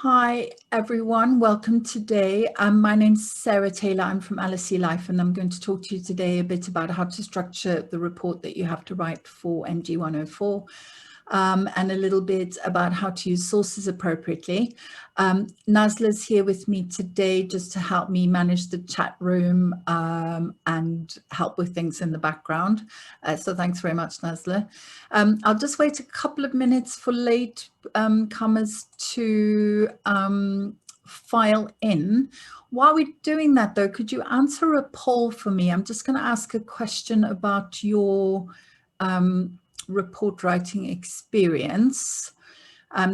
Hi, everyone. Welcome today. My name's Sarah Taylor. I'm from LSE Life, and I'm going to talk to you today a bit about how to structure the report that you have to write for MG104, and a little bit about how to use sources appropriately. Nazla's here with me today just to help me manage the chat room and help with things in the background. So thanks very much, Nazla. I'll just wait a couple of minutes for late comers to file in. While we're doing that, though, could you answer a poll for me? I'm just going to ask a question about your report writing experience.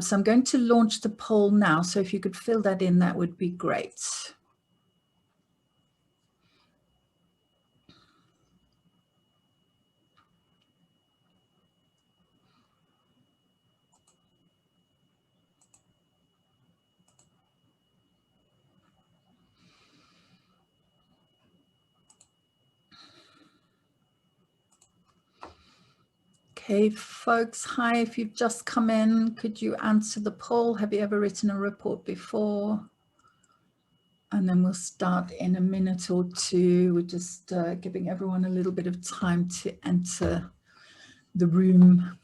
So I'm going to launch the poll now. So if you could fill that in, that would be great. Okay, folks, hi, if you've just come in, could you answer the poll? Have you ever written a report before? And then we'll start in a minute or two. We're just giving everyone a little bit of time to enter the room.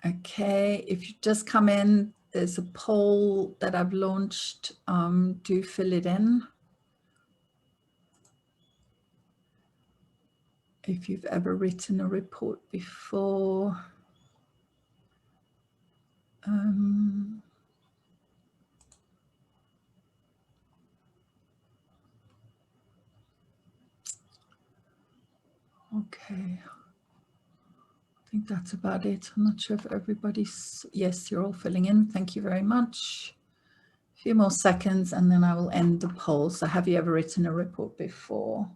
Okay, if you just come in, there's a poll that I've launched. Do fill it in. If you've ever written a report before. Okay. I think that's about it. I'm not sure if everybody's, yes, you're all filling in. Thank you very much. A few more seconds and then I will end the poll. So have you ever written a report before?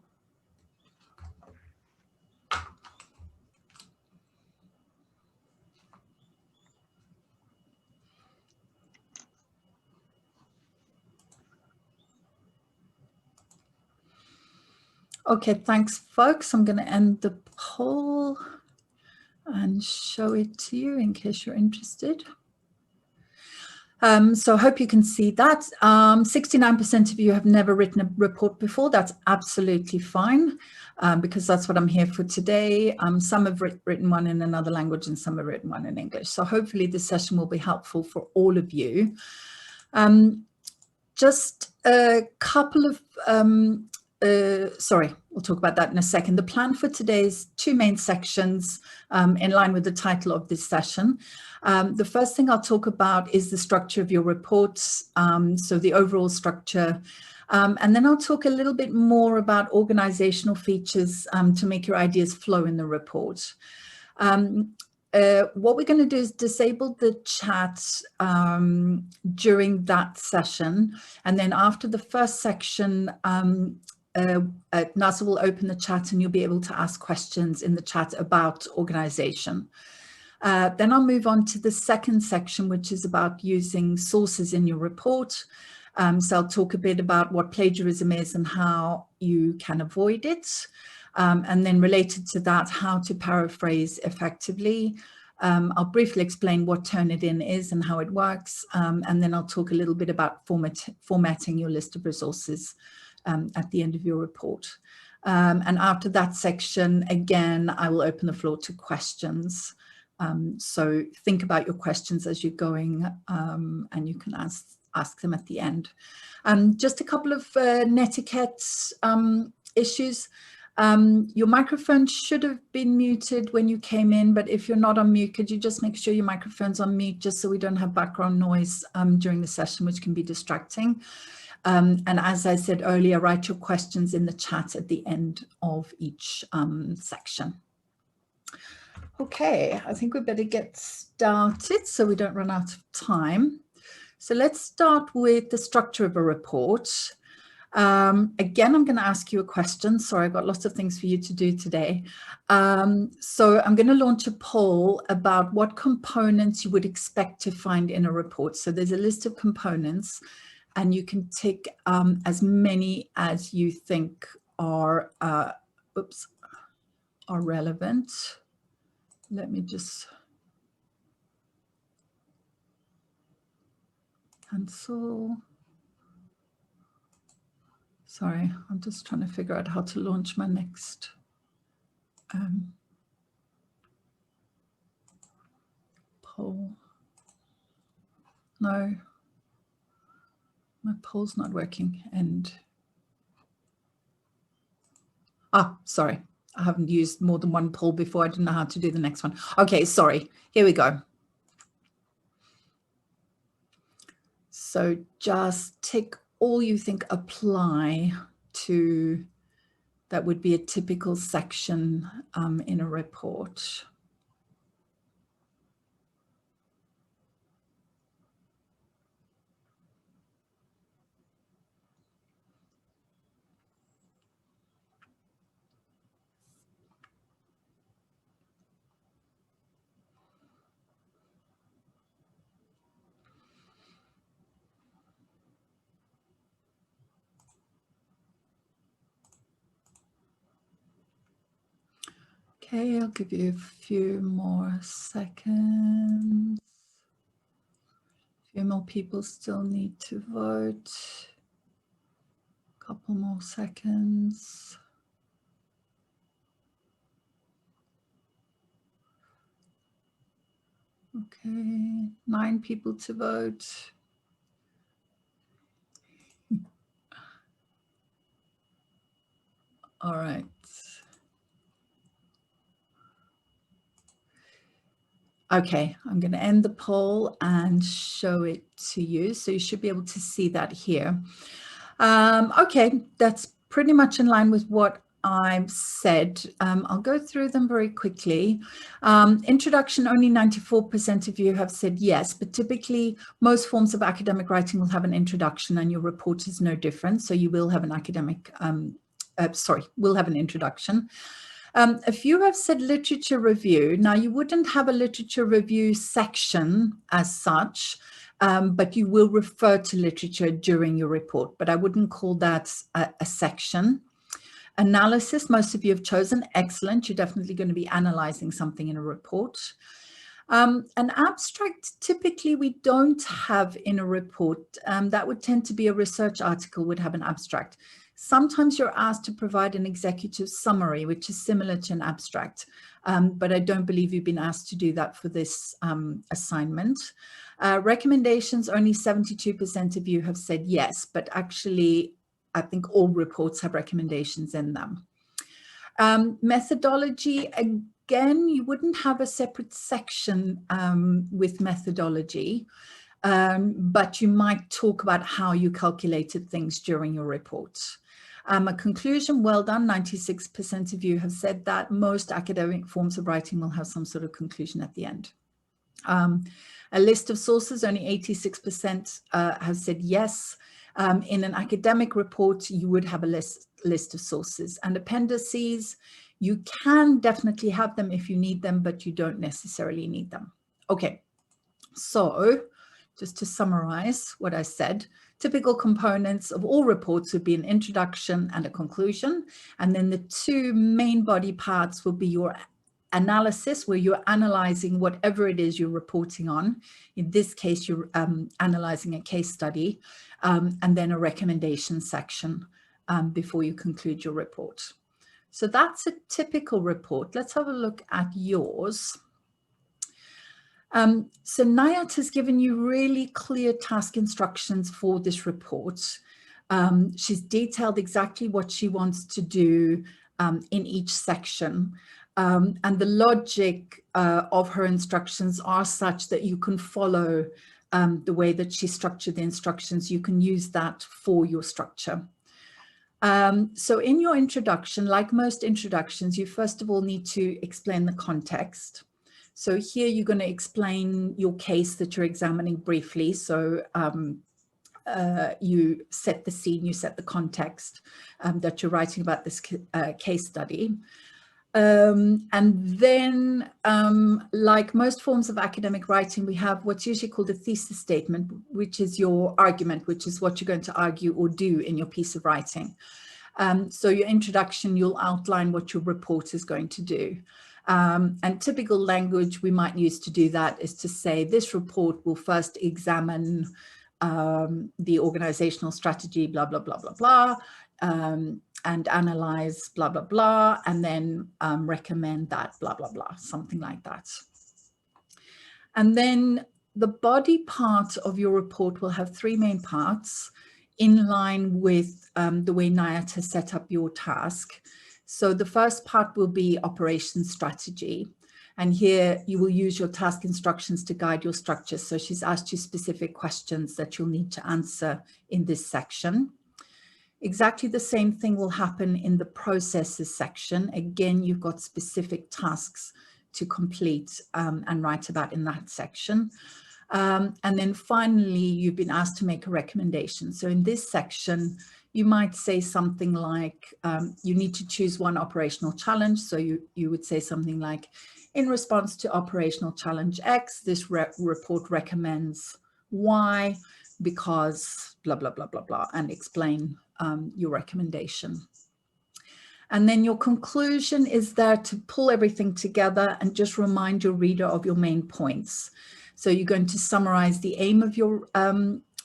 Okay, thanks, folks. I'm going to end the poll and show it to you in case you're interested. So I hope you can see that. 69% of you have never written a report before. That's absolutely fine, because that's what I'm here for today. Some have written one in another language and some have written one in English. So hopefully this session will be helpful for all of you. Just a couple of, sorry, we'll talk about that in a second. The plan for today is two main sections in line with the title of this session. The first thing I'll talk about is the structure of your reports, so the overall structure. And then I'll talk a little bit more about organizational features to make your ideas flow in the report. What we're going to do is disable the chat during that session. And then after the first section, Nasa will open the chat and you'll be able to ask questions in the chat about organization. Then I'll move on to the second section, which is about using sources in your report. So I'll talk a bit about what plagiarism is and how you can avoid it. And then related to that, how to paraphrase effectively. I'll briefly explain what Turnitin is and how it works. And then I'll talk a little bit about formatting your list of resources at the end of your report. And after that section, again, I will open the floor to questions. So think about your questions as you're going, and you can ask them at the end. Just a couple of netiquette issues. Your microphone should have been muted when you came in, but if you're not on mute, could you just make sure your microphone's on mute just so we don't have background noise during the session, which can be distracting. And as I said earlier, write your questions in the chat at the end of each section. Okay, I think we better get started so we don't run out of time. So let's start with the structure of a report. Again, I'm going to ask you a question. Sorry, I've got lots of things for you to do today. So I'm going to launch a poll about what components you would expect to find in a report. So there's a list of components, and you can tick as many as you think are, are relevant. Let me just cancel. Sorry, I'm just trying to figure out how to launch my next poll. No, my poll's not working. And sorry, I haven't used more than one poll before. I didn't know how to do the next one. Okay, sorry. Here we go. So just tick all you think apply to that would be a typical section in a report. Okay, I'll give you a few more seconds. A few more people still need to vote. A couple more seconds. Okay, 9 people to vote. All right. Okay, I'm going to end the poll and show it to you. So you should be able to see that here. Okay, that's pretty much in line with what I've said. I'll go through them very quickly. Introduction, only 94% of you have said yes, but typically most forms of academic writing will have an introduction, and your report is no different. So you will have an academic, will have an introduction. A few have said literature review. Now, you wouldn't have a literature review section as such, but you will refer to literature during your report, but I wouldn't call that a section. Analysis, most of you have chosen. Excellent. You're definitely going to be analyzing something in a report. An abstract, typically we don't have in a report. That would tend to be a research article would have an abstract. Sometimes you're asked to provide an executive summary, which is similar to an abstract, but I don't believe you've been asked to do that for this assignment. Recommendations, only 72% of you have said yes, but actually I think all reports have recommendations in them. Methodology, again, you wouldn't have a separate section with methodology, but you might talk about how you calculated things during your report. A conclusion, well done, 96% of you have said that. Most academic forms of writing will have some sort of conclusion at the end. A list of sources, only 86% have said yes. In an academic report, you would have a list of sources. And appendices, you can definitely have them if you need them, but you don't necessarily need them. Okay, so just to summarize what I said, typical components of all reports would be an introduction and a conclusion. And then the 2 main body parts will be your analysis, where you're analyzing whatever it is you're reporting on. In this case, you're analyzing a case study, and then a recommendation section before you conclude your report. So that's a typical report. Let's have a look at yours. So Nayat has given you really clear task instructions for this report. She's detailed exactly what she wants to do in each section. And the logic of her instructions are such that you can follow the way that she structured the instructions. You can use that for your structure. So in your introduction, like most introductions, you first of all need to explain the context. So here you're going to explain your case that you're examining briefly. So you set the scene, you set the context that you're writing about this case study. And then, like most forms of academic writing, we have what's usually called a thesis statement, which is your argument, which is what you're going to argue or do in your piece of writing. So your introduction, you'll outline what your report is going to do. And typical language we might use to do that is to say, this report will first examine the organizational strategy, blah, blah, blah, blah, blah, and analyze, blah, blah, blah, and then recommend that, blah, blah, blah, something like that. And then the body part of your report will have three main parts in line with the way NIAT has set up your task. So the first part will be operations strategy. And here you will use your task instructions to guide your structure. So she's asked you specific questions that you'll need to answer in this section. Exactly the same thing will happen in the processes section. Again, you've got specific tasks to complete and write about in that section. And then finally, you've been asked to make a recommendation. So in this section, you might say something like, you need to choose one operational challenge. So you would say something like, in response to operational challenge X, this report recommends Y because blah, blah, blah, blah, blah, and explain your recommendation. And then your conclusion is there to pull everything together and just remind your reader of your main points. So you're going to summarize the aim of your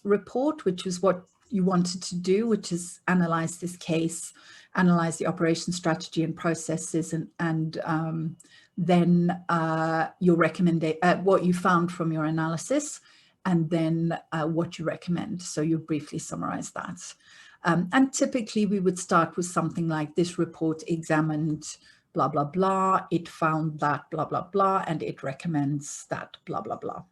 report, which is what you wanted to do, which is analyze this case, analyze the operation strategy and processes, and then your what you found from your analysis, and then what you recommend. So you briefly summarize that. And typically we would start with something like, this report examined blah, blah, blah, it found that blah, blah, blah, and it recommends that blah, blah, blah.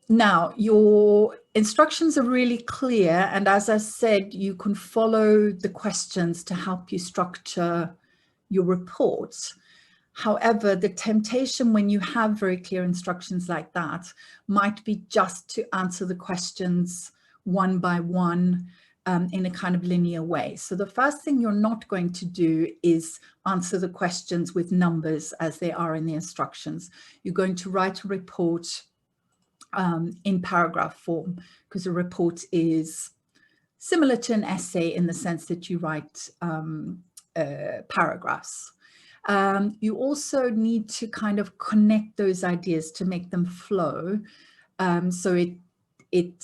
Now, your instructions are really clear. And as I said, you can follow the questions to help you structure your reports. However, the temptation when you have very clear instructions like that might be just to answer the questions one by one in a kind of linear way. So the first thing you're not going to do is answer the questions with numbers as they are in the instructions. You're going to write a report in paragraph form, because a report is similar to an essay in the sense that you write paragraphs. You also need to kind of connect those ideas to make them flow. So it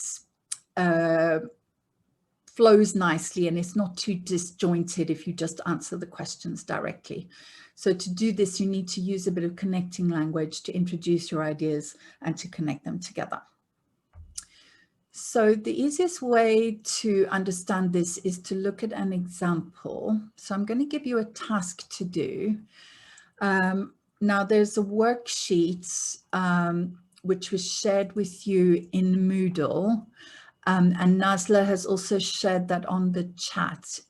flows nicely and it's not too disjointed if you just answer the questions directly. So to do this, you need to use a bit of connecting language to introduce your ideas and to connect them together. So the easiest way to understand this is to look at an example. So I'm going to give you a task to do. Now there's a worksheet which was shared with you in Moodle. And Nazla has also shared that on the chat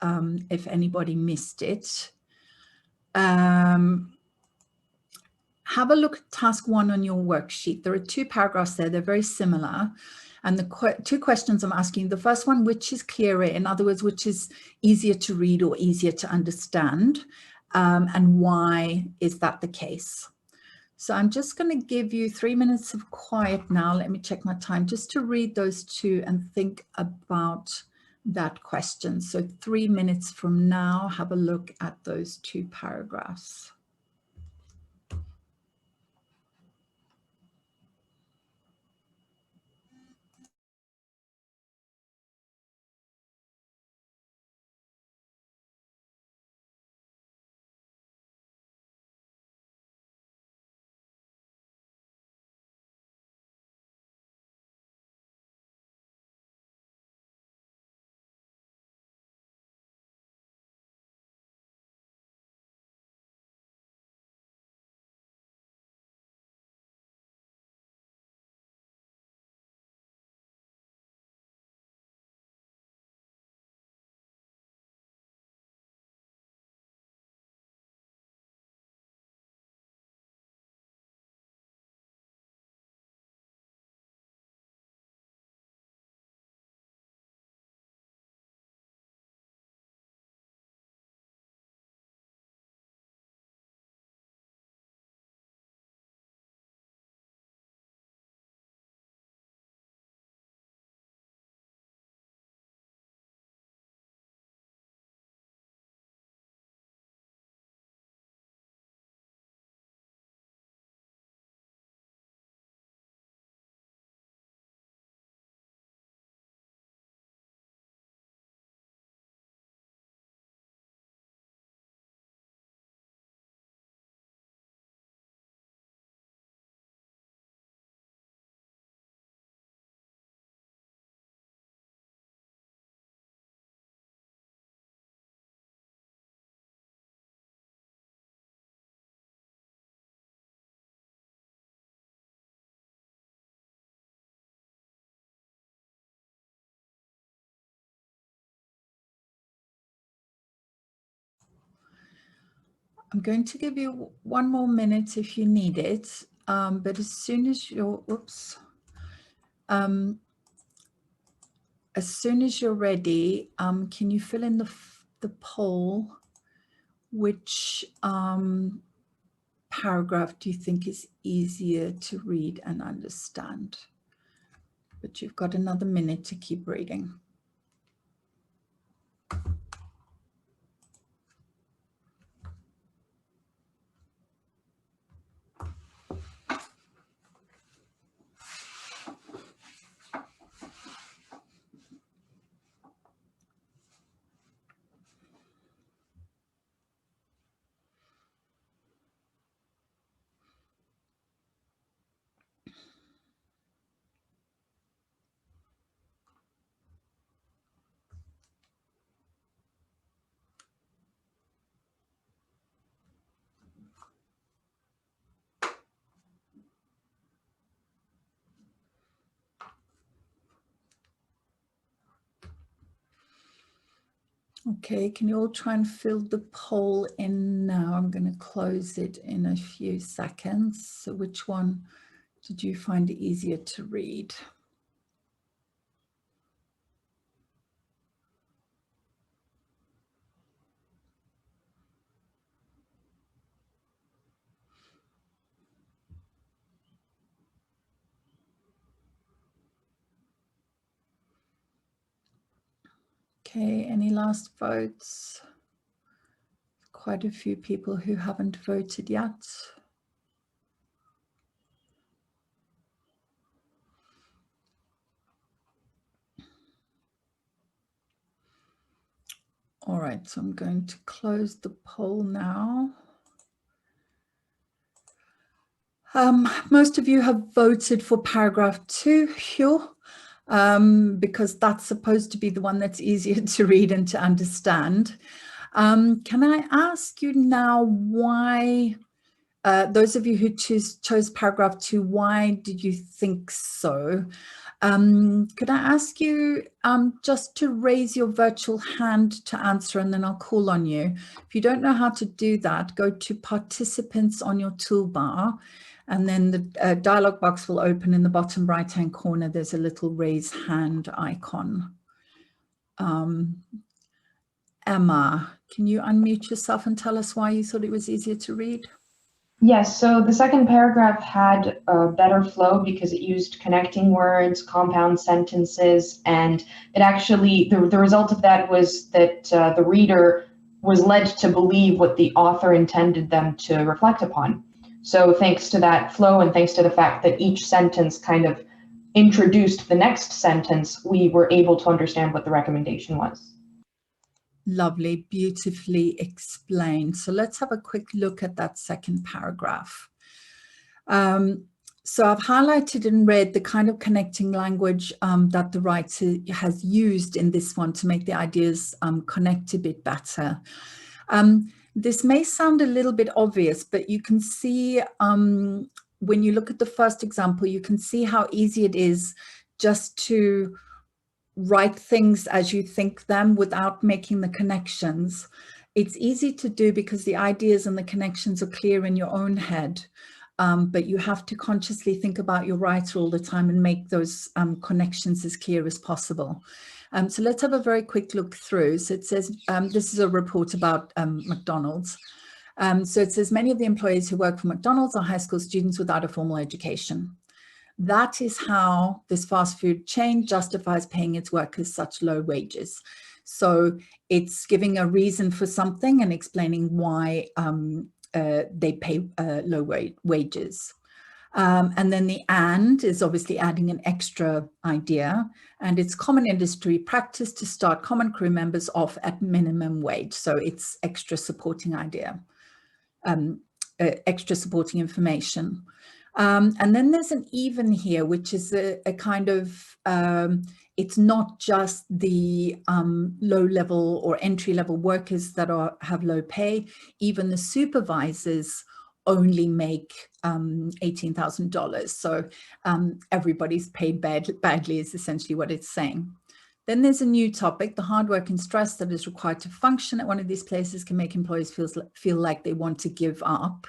if anybody missed it. Have a look at task 1 on your worksheet. There are 2 paragraphs there. They're very similar. And the 2 questions I'm asking, the first one, which is clearer, in other words, which is easier to read or easier to understand, and why is that the case? So I'm just going to give you 3 minutes of quiet now. Let me check my time just to read those 2 and think about that question. So 3 minutes from now, have a look at those 2 paragraphs. I'm going to give you 1 more minute if you need it, but as soon as you're, as soon as you're ready, can you fill in the poll? Which paragraph do you think is easier to read and understand? But you've got another minute to keep reading. Okay, can you all try and fill the poll in now? I'm going to close it in a few seconds. So which one did you find easier to read? Okay, any last votes? Quite a few people who haven't voted yet. All right, so I'm going to close the poll now. Most of you have voted for paragraph 2, Hugh, because that's supposed to be the one that's easier to read and to understand. Can I ask you now why, those of you who chose paragraph 2, why did you think so? Could I ask you just to raise your virtual hand to answer, and then I'll call on you. If you don't know how to do that, go to participants on your toolbar, and then the dialog box will open in the bottom right-hand corner. There's a little raise hand icon. Emma, can you unmute yourself and tell us why you thought it was easier to read? Yes, so the second paragraph had a better flow because it used connecting words, compound sentences, and it actually, the result of that was that the reader was led to believe what the author intended them to reflect upon. So thanks to that flow and thanks to the fact that each sentence kind of introduced the next sentence, we were able to understand what the recommendation was. Lovely, beautifully explained. So let's have a quick look at that second paragraph. So I've highlighted in red the kind of connecting language that the writer has used in this one to make the ideas connect a bit better. This may sound a little bit obvious, but you can see when you look at the first example, you can see how easy it is just to write things as you think them without making the connections. It's easy to do because the ideas and the connections are clear in your own head, but you have to consciously think about your writer all the time and make those connections as clear as possible. So let's have a very quick look through. So it says, this is a report about McDonald's. So it says, many of the employees who work for McDonald's are high school students without a formal education. That is how this fast food chain justifies paying its workers such low wages. So it's giving a reason for something and explaining why they pay low wages. And then the and is obviously adding an extra idea, and it's common industry practice to start common crew members off at minimum wage. So it's extra supporting idea, extra supporting information. And then there's an even here, which is a kind of, it's not just the low-level or entry-level workers that have low pay. Even the supervisors only make $18,000. So everybody's paid badly is essentially what it's saying. Then there's a new topic: the hard work and stress that is required to function at one of these places can make employees feel like they want to give up.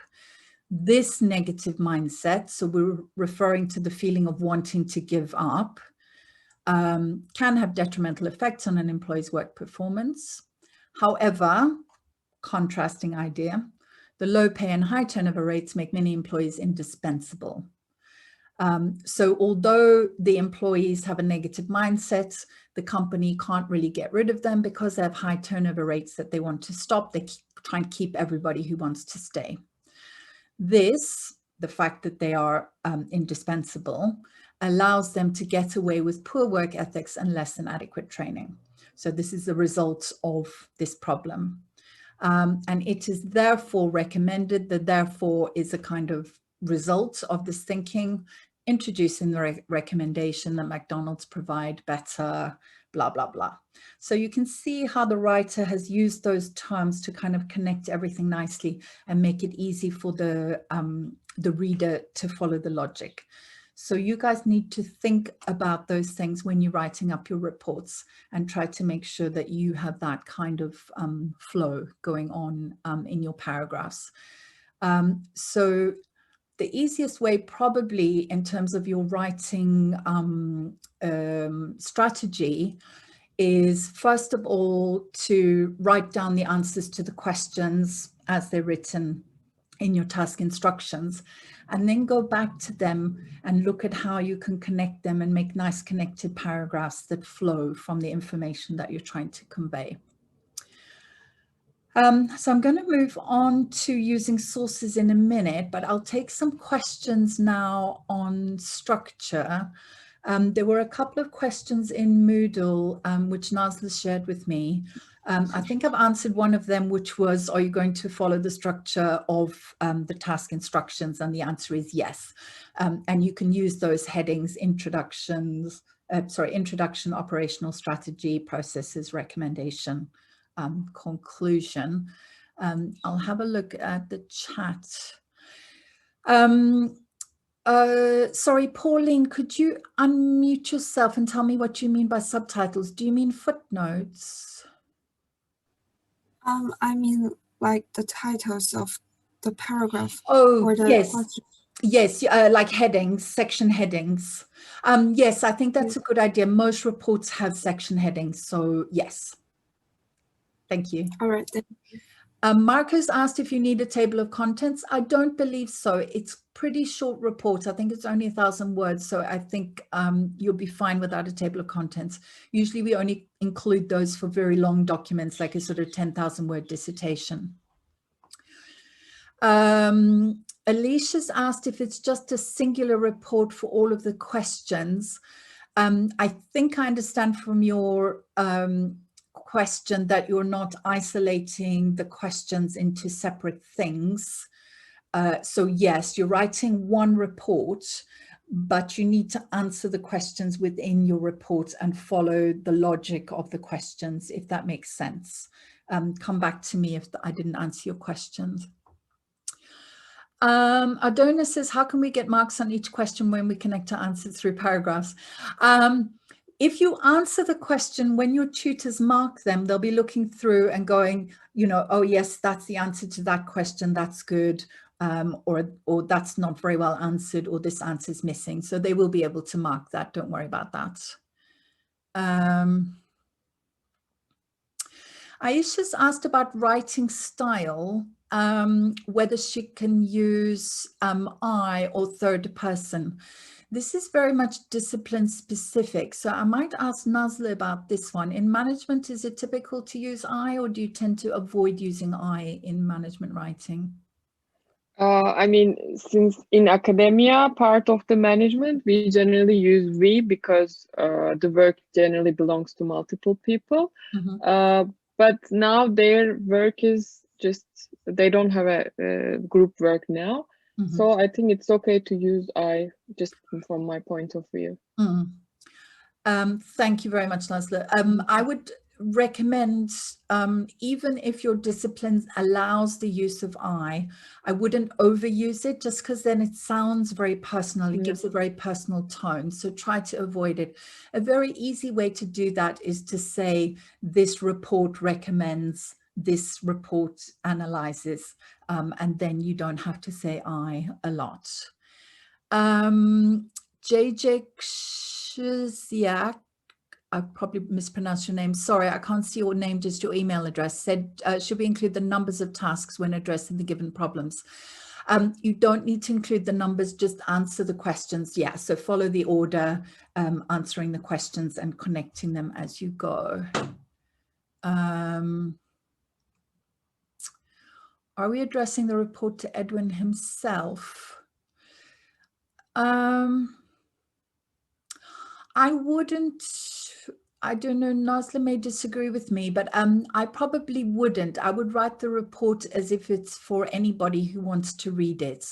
This negative mindset, so we're referring to the feeling of wanting to give up, can have detrimental effects on an employee's work performance. However, contrasting idea, the low pay and high turnover rates make many employees indispensable. So although the employees have a negative mindset, the company can't really get rid of them because they have high turnover rates that they want to stop. They try and keep everybody who wants to stay. This, the fact that they are indispensable, allows them to get away with poor work ethics and less than adequate training. So this is the result of this problem. And it is therefore recommended, that therefore is a kind of result of this thinking, introducing the recommendation that McDonald's provide better, blah, blah, blah. So you can see how the writer has used those terms to kind of connect everything nicely and make it easy for the reader to follow the logic. So you guys need to think about those things when you're writing up your reports, and try to make sure that you have that kind of flow going on in your paragraphs. So the easiest way, probably in terms of your writing strategy, is first of all to write down the answers to the questions as they're written in your task instructions, and then go back to them and look at how you can connect them and make nice connected paragraphs that flow from the information that you're trying to convey. So I'm going to move on to using sources in a minute, but I'll take some questions now on structure. There were a couple of questions in Moodle, which Nazla shared with me. I think I've answered one of them, which was, are you going to follow the structure of the task instructions? And the answer is yes. And you can use those headings: introduction, operational strategy, processes, recommendation, conclusion. I'll have a look at the chat. Sorry, Pauline, could you unmute yourself and tell me what you mean by subtitles? Do you mean footnotes? I mean like the titles of the paragraph. Oh, or the yes. question. Yes, like headings, section headings. Yes, I think that's a good idea. Most reports have section headings, so yes. Thank you. All right, then. Marcus asked if you need a table of contents. I don't believe so. It's pretty short report. I think it's only 1,000 words. So I think you'll be fine without a table of contents. Usually we only include those for very long documents, like a sort of 10,000 word dissertation. Alicia's asked if it's just a singular report for all of the questions. I think I understand from your question that you're not isolating the questions into separate things. So yes, you're writing one report, but you need to answer the questions within your report and follow the logic of the questions, if that makes sense. Come back to me if I didn't answer your questions. Adona says, how can we get marks on each question when we connect our answers through paragraphs? If you answer the question, when your tutors mark them, they'll be looking through and going, you know, oh yes, that's the answer to that question, that's good, or that's not very well answered, or this answer is missing. So they will be able to mark that, don't worry about that. Aisha's asked about writing style, whether she can use I or third person. This is very much discipline specific. So I might ask Nazla about this one. In management, is it typical to use I, or do you tend to avoid using I in management writing? I mean, since in academia, part of the management, we generally use we because the work generally belongs to multiple people. Mm-hmm. But now their work is just, they don't have a group work now. Mm-hmm. So I think it's okay to use I, just from my point of view. Mm. Thank you very much, Nazla. I would recommend, even if your discipline allows the use of I wouldn't overuse it, just because then it sounds very personal. It gives a very personal tone. So try to avoid it. A very easy way to do that is to say, this report recommends, this report analyzes, and then you don't have to say I a lot. JJ Krzyziak, I probably mispronounced your name. Sorry, I can't see your name, just your email address. Said, should we include the numbers of tasks when addressing the given problems? You don't need to include the numbers, just answer the questions. Yeah, so follow the order, answering the questions and connecting them as you go. Are we addressing the report to Edwin himself? I wouldn't, I don't know, Nasla may disagree with me, but I probably wouldn't. I would write the report as if it's for anybody who wants to read it.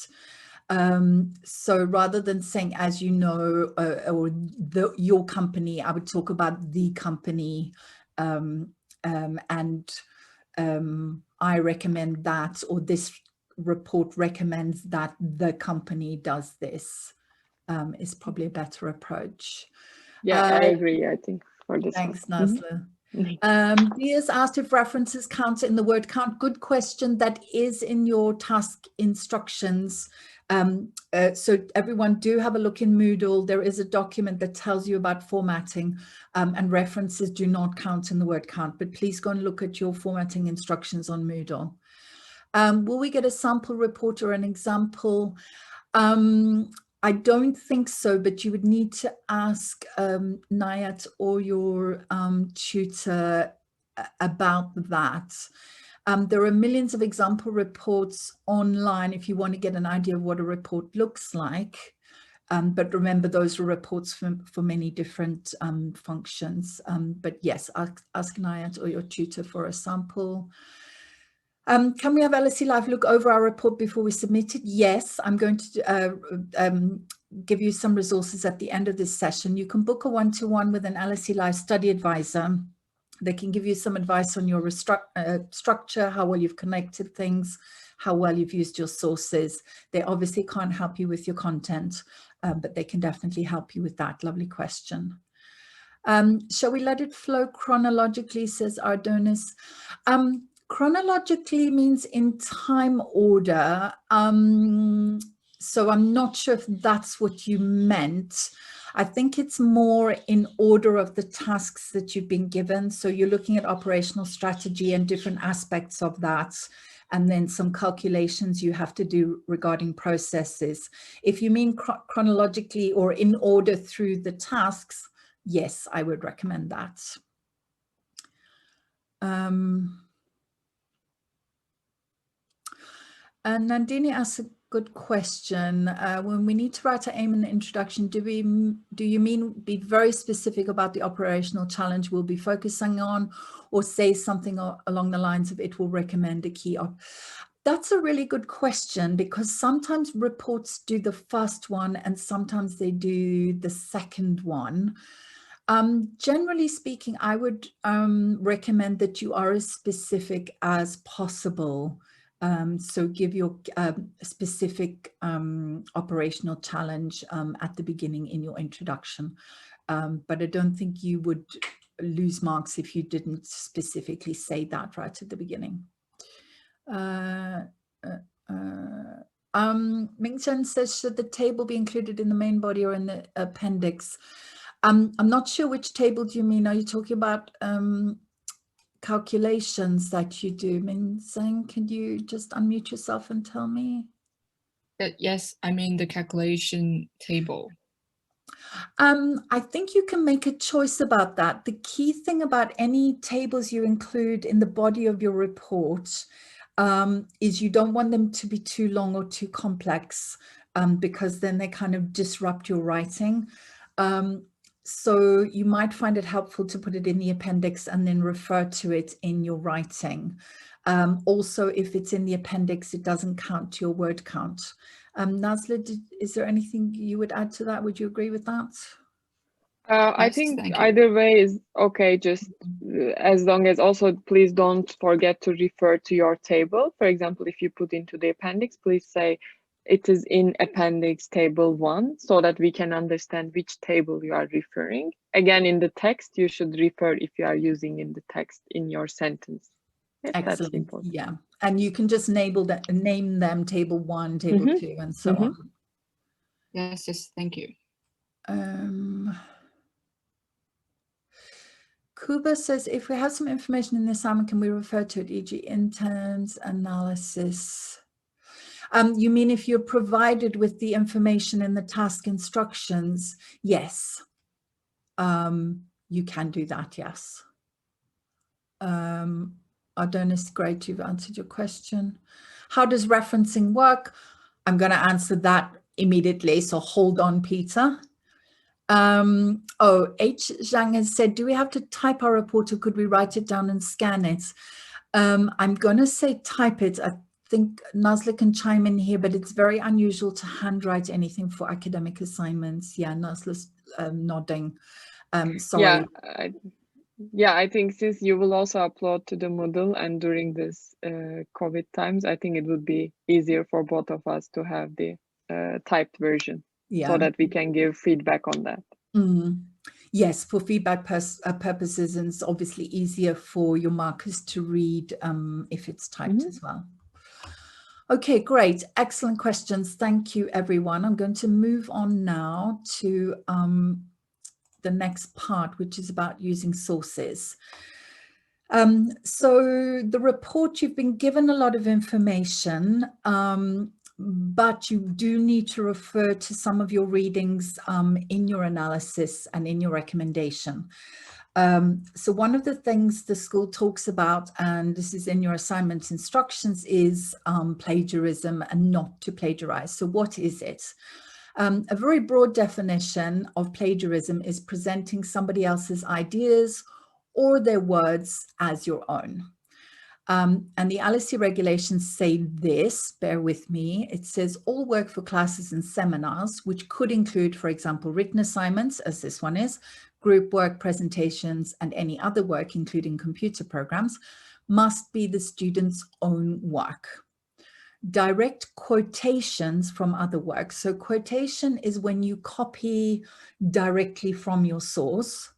So rather than saying, as you know, or your company, I would talk about the company, and I recommend that, or this report recommends that the company does this, is probably a better approach. Yeah, I agree, I think, for this Thanks, one. Nasla. Dia's asked if references count in the word count. Good question. That is in your task instructions. So everyone do have a look in Moodle. There is a document that tells you about formatting, and references do not count in the word count, but please go and look at your formatting instructions on Moodle. Will we get a sample report or an example? I don't think so, but you would need to ask Nayat or your tutor about that. There are millions of example reports online if you want to get an idea of what a report looks like. But remember, those are reports for many different functions. But yes, ask Nayat or your tutor for a sample. Can we have LSE Live look over our report before we submit it? Yes, I'm going to give you some resources at the end of this session. You can book a one-to-one with an LSE Live study advisor. They can give you some advice on your structure, how well you've connected things, how well you've used your sources. They obviously can't help you with your content, but they can definitely help you with that. Lovely question. Shall we let it flow chronologically, says Ardonis. Chronologically means in time order. So I'm not sure if that's what you meant. I think it's more in order of the tasks that you've been given. So you're looking at operational strategy and different aspects of that, and then some calculations you have to do regarding processes. If you mean chronologically or in order through the tasks, yes, I would recommend that. And Nandini asks a good question. When we need to write an aim in the introduction, do you mean be very specific about the operational challenge we'll be focusing on, or say something along the lines of it will recommend a key op? That's a really good question, because sometimes reports do the first one and sometimes they do the second one. Generally speaking, I would recommend that you are as specific as possible. So give your specific operational challenge at the beginning in your introduction. But I don't think you would lose marks if you didn't specifically say that right at the beginning. Ming-Chen says, should the table be included in the main body or in the appendix? I'm not sure which table do you mean. Are you talking about calculations that you do? Ming-Chen, can you just unmute yourself and tell me? Yes, I mean the calculation table. I think you can make a choice about that. The key thing about any tables you include in the body of your report is you don't want them to be too long or too complex, because then they kind of disrupt your writing. So you might find it helpful to put it in the appendix and then refer to it in your writing. Also, if it's in the appendix, it doesn't count to your word count. Nasla, is there anything you would add to that? Would you agree with that? I Yes, think thank you. either way is okay, just as long as also please don't forget to refer to your table. For example, if you put into the appendix, please say it is in appendix table 1 so that we can understand which table you are referring. Again, in the text, you should refer if you are using in the text in your sentence. Yes, that's Excellent. important. Yeah. And you can just name them table 1, table 2, and so on. Yes, yes, thank you. Kuba says, if we have some information in the assignment, can we refer to it, e.g. interns, analysis? You mean if you're provided with the information in the task instructions? Yes. You can do that, yes. Adonis, great, you've answered your question. How does referencing work? I'm going to answer that immediately, so hold on, Peter. H. Zhang has said, do we have to type our report or could we write it down and scan it? I'm going to say type it. I think Nazla can chime in here, but it's very unusual to handwrite anything for academic assignments. Yeah, Nazla's nodding. Sorry. Yeah, I think since you will also upload to the Moodle and during this COVID times, I think it would be easier for both of us to have the typed version, so that we can give feedback on that. Yes, for feedback purposes, and it's obviously easier for your markers to read if it's typed as well. Okay, great. Excellent questions. Thank you, everyone. I'm going to move on now to the next part, which is about using sources. So the report, you've been given a lot of information, but you do need to refer to some of your readings in your analysis and in your recommendation. So one of the things the school talks about, and this is in your assignment instructions, is plagiarism and not to plagiarize. So what is it? A very broad definition of plagiarism is presenting somebody else's ideas or their words as your own. And the LSE regulations say this, bear with me, it says all work for classes and seminars, which could include, for example, written assignments, as this one is, group work, presentations, and any other work, including computer programs, must be the student's own work. Direct quotations from other works. So quotation is when you copy directly from your source.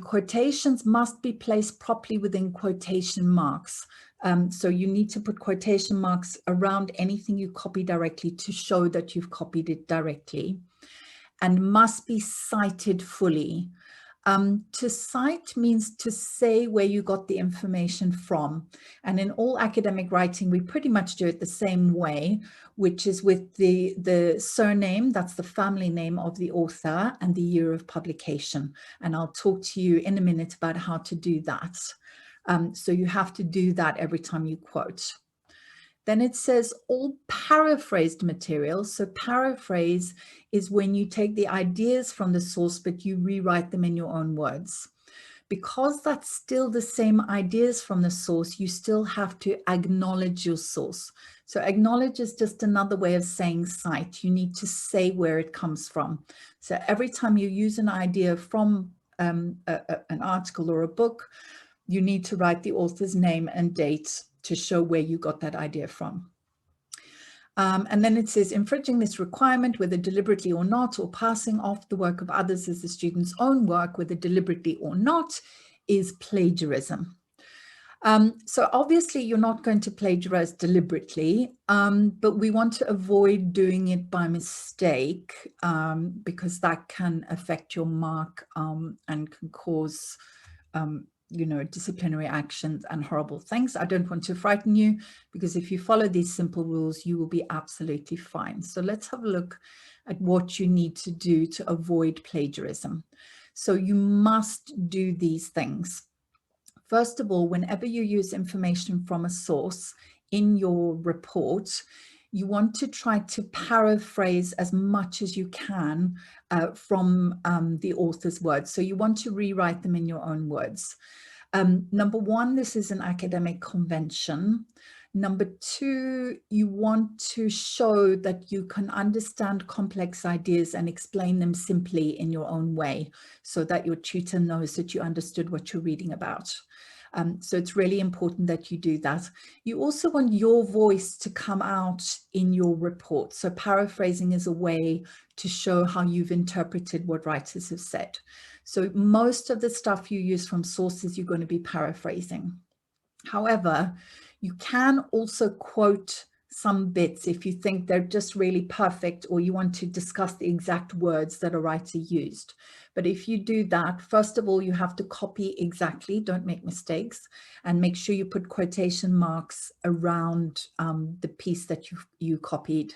Quotations must be placed properly within quotation marks. So you need to put quotation marks around anything you copy directly to show that you've copied it directly, and must be cited fully. To cite means to say where you got the information from. And in all academic writing, we pretty much do it the same way, which is with the surname, that's the family name of the author, and the year of publication. And I'll talk to you in a minute about how to do that. So you have to do that every time you quote. Then it says all paraphrased material. So paraphrase is when you take the ideas from the source, but you rewrite them in your own words. Because that's still the same ideas from the source, you still have to acknowledge your source. So acknowledge is just another way of saying cite. You need to say where it comes from. So every time you use an idea from an article or a book, you need to write the author's name and date to show where you got that idea from. And then it says, infringing this requirement, whether deliberately or not, or passing off the work of others as the student's own work, whether deliberately or not, is plagiarism. So obviously you're not going to plagiarize deliberately, but we want to avoid doing it by mistake because that can affect your mark and can cause disciplinary actions and horrible things. I don't want to frighten you, because if you follow these simple rules, you will be absolutely fine. So let's have a look at what you need to do to avoid plagiarism. So you must do these things. First of all, whenever you use information from a source in your report, you want to try to paraphrase as much as you can from the author's words. So you want to rewrite them in your own words. Number one, this is an academic convention. Number two, you want to show that you can understand complex ideas and explain them simply in your own way so that your tutor knows that you understood what you're reading about. So it's really important that you do that. You also want your voice to come out in your report. So paraphrasing is a way to show how you've interpreted what writers have said. So most of the stuff you use from sources, you're going to be paraphrasing. However, you can also quote some bits if you think they're just really perfect or you want to discuss the exact words that a writer used. But if you do that, first of all, you have to copy exactly, don't make mistakes, and make sure you put quotation marks around the piece that you copied.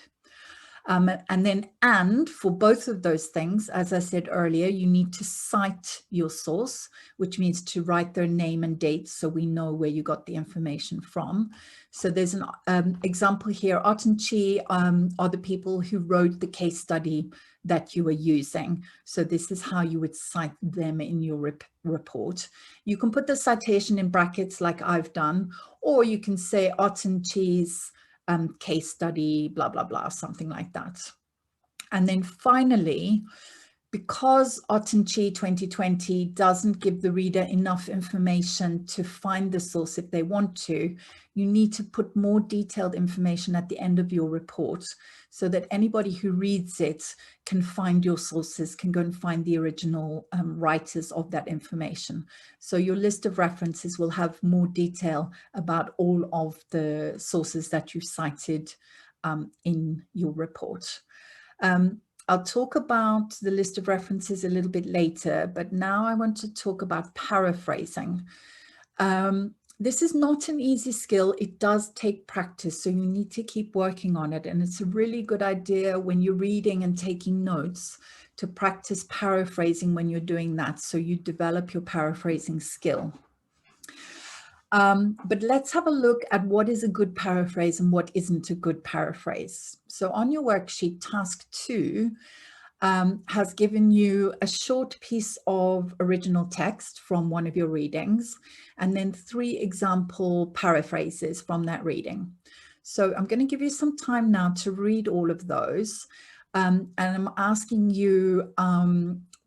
And then for both of those things, as I said earlier, you need to cite your source, which means to write their name and date so we know where you got the information from. So there's an example here. Art and Chi are the people who wrote the case study that you are using. So this is how you would cite them in your report. You can put the citation in brackets like I've done, or you can say Art and Chi's case study, blah, blah, blah, something like that. And then finally, because Art and Chi 2020 doesn't give the reader enough information to find the source if they want to, you need to put more detailed information at the end of your report so that anybody who reads it can find your sources, can go and find the original writers of that information. So your list of references will have more detail about all of the sources that you've cited in your report. I'll talk about the list of references a little bit later, but now I want to talk about paraphrasing. This is not an easy skill. It does take practice, so you need to keep working on it. And it's a really good idea when you're reading and taking notes to practice paraphrasing when you're doing that, so you develop your paraphrasing skill. But let's have a look at what is a good paraphrase and what isn't a good paraphrase. So on your worksheet, task 2 has given you a short piece of original text from one of your readings, and then 3 example paraphrases from that reading. So I'm going to give you some time now to read all of those. And I'm asking you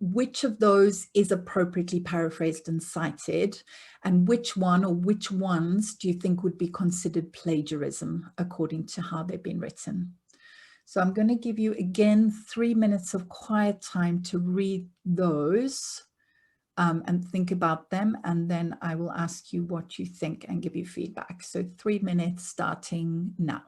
which of those is appropriately paraphrased and cited, and which one or which ones do you think would be considered plagiarism according to how they've been written. So I'm going to give you again 3 minutes of quiet time to read those and think about them, and then I will ask you what you think and give you feedback. So 3 minutes starting now.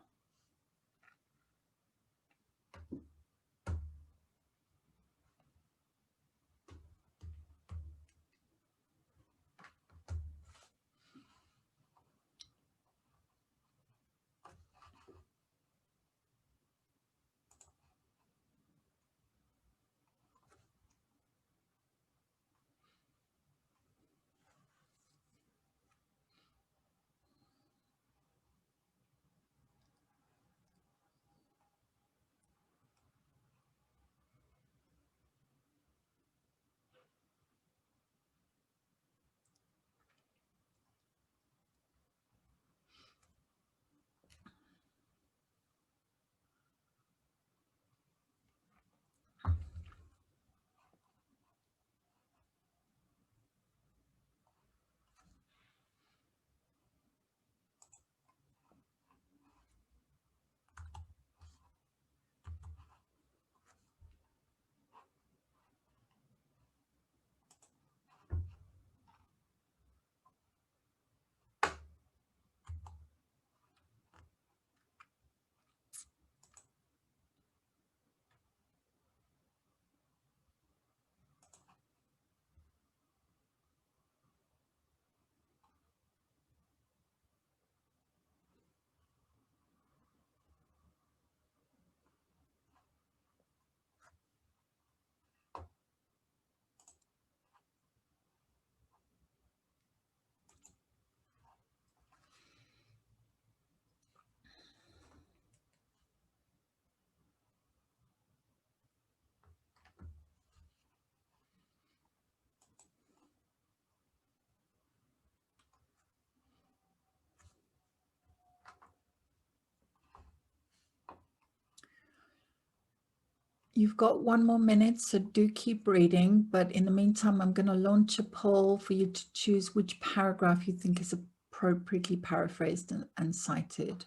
You've got 1 more minute, so do keep reading. But in the meantime, I'm going to launch a poll for you to choose which paragraph you think is appropriately paraphrased and cited.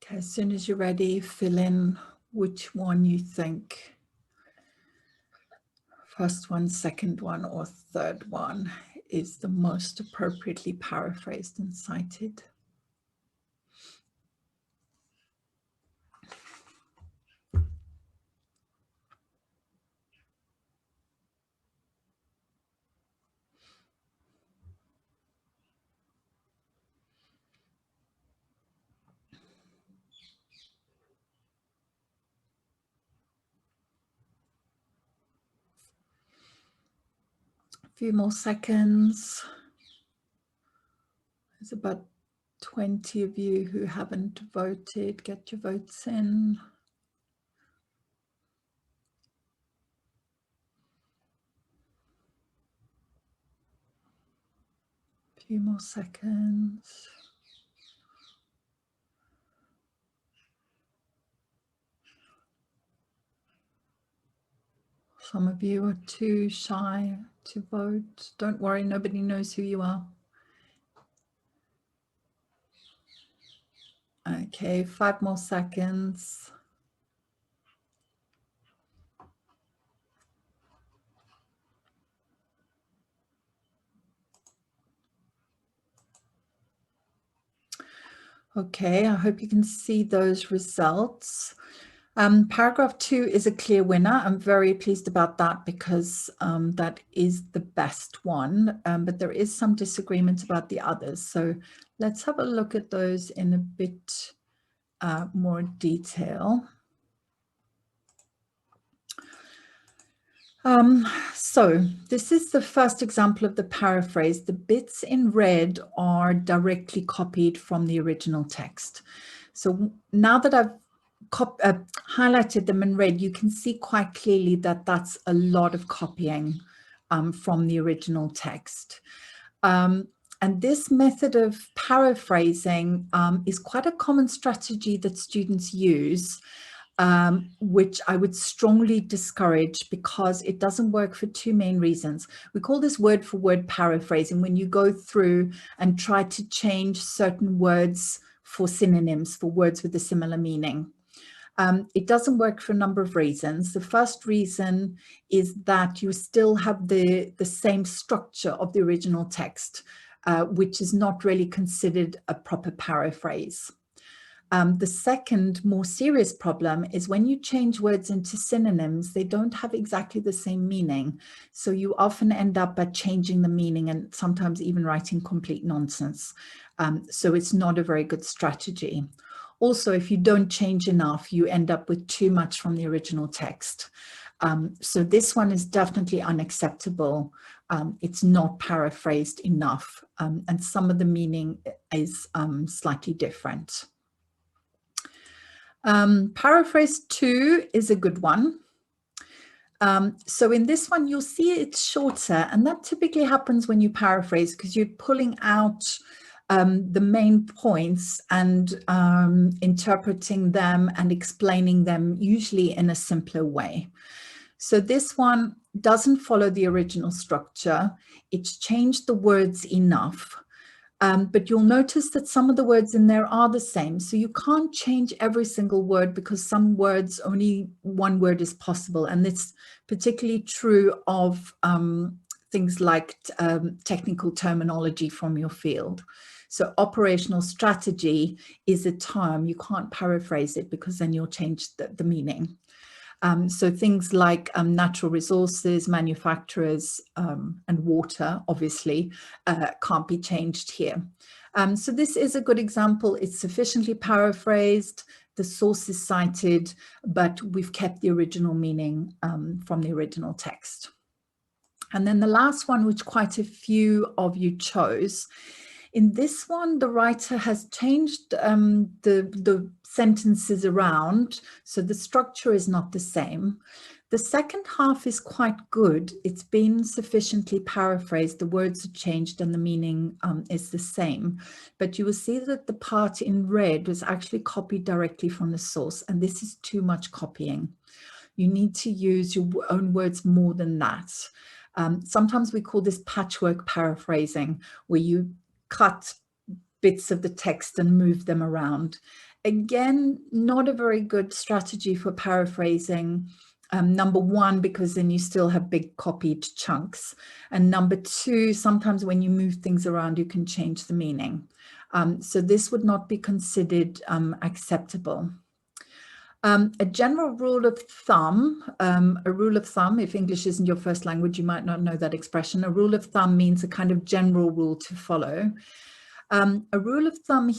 Okay, as soon as you're ready, fill in which one you think, first one, second one, or third one, is the most appropriately paraphrased and cited. A few more seconds. There's about 20 of you who haven't voted. Get your votes in. A few more seconds. Some of you are too shy to vote. Don't worry, nobody knows who you are. Okay, 5 more seconds. Okay, I hope you can see those results. Paragraph 2 is a clear winner. I'm very pleased about that because that is the best one, but there is some disagreement about the others. So let's have a look at those in a bit more detail. So this is the first example of the paraphrase. The bits in red are directly copied from the original text. So now that I've highlighted them in red, you can see quite clearly that that's a lot of copying from the original text. And this method of paraphrasing is quite a common strategy that students use, which I would strongly discourage because it doesn't work for 2 main reasons. We call this word for word paraphrasing, when you go through and try to change certain words for synonyms, for words with a similar meaning. It doesn't work for a number of reasons. The first reason is that you still have the same structure of the original text, which is not really considered a proper paraphrase. The second, more serious problem is when you change words into synonyms, they don't have exactly the same meaning. So you often end up by changing the meaning and sometimes even writing complete nonsense. So it's not a very good strategy. Also, if you don't change enough, you end up with too much from the original text. So this one is definitely unacceptable. It's not paraphrased enough, and some of the meaning is slightly different. Paraphrase 2 is a good one. So in this one, you'll see it's shorter, and that typically happens when you paraphrase because you're pulling out the main points and interpreting them and explaining them usually in a simpler way. So this one doesn't follow the original structure. It's changed the words enough. But you'll notice that some of the words in there are the same. So you can't change every single word because some words, only one word is possible. And it's particularly true of things like technical terminology from your field. So operational strategy is a term. You can't paraphrase it because then you'll change the meaning. So things like natural resources, manufacturers, and water, obviously, can't be changed here. So this is a good example. It's sufficiently paraphrased, the source is cited, but we've kept the original meaning from the original text. And then the last one, which quite a few of you chose, in this one, the writer has changed the sentences around, so the structure is not the same. The second half is quite good. It's been sufficiently paraphrased. The words are changed and the meaning is the same. But you will see that the part in red was actually copied directly from the source, and this is too much copying. You need to use your own words more than that. Sometimes we call this patchwork paraphrasing, where you cut bits of the text and move them around. Again, not a very good strategy for paraphrasing. Number one, because then you still have big copied chunks. And number two, sometimes when you move things around, you can change the meaning. So this would not be considered acceptable. A general rule of thumb, if English isn't your first language, you might not know that expression. A rule of thumb means a kind of general rule to follow. A rule of thumb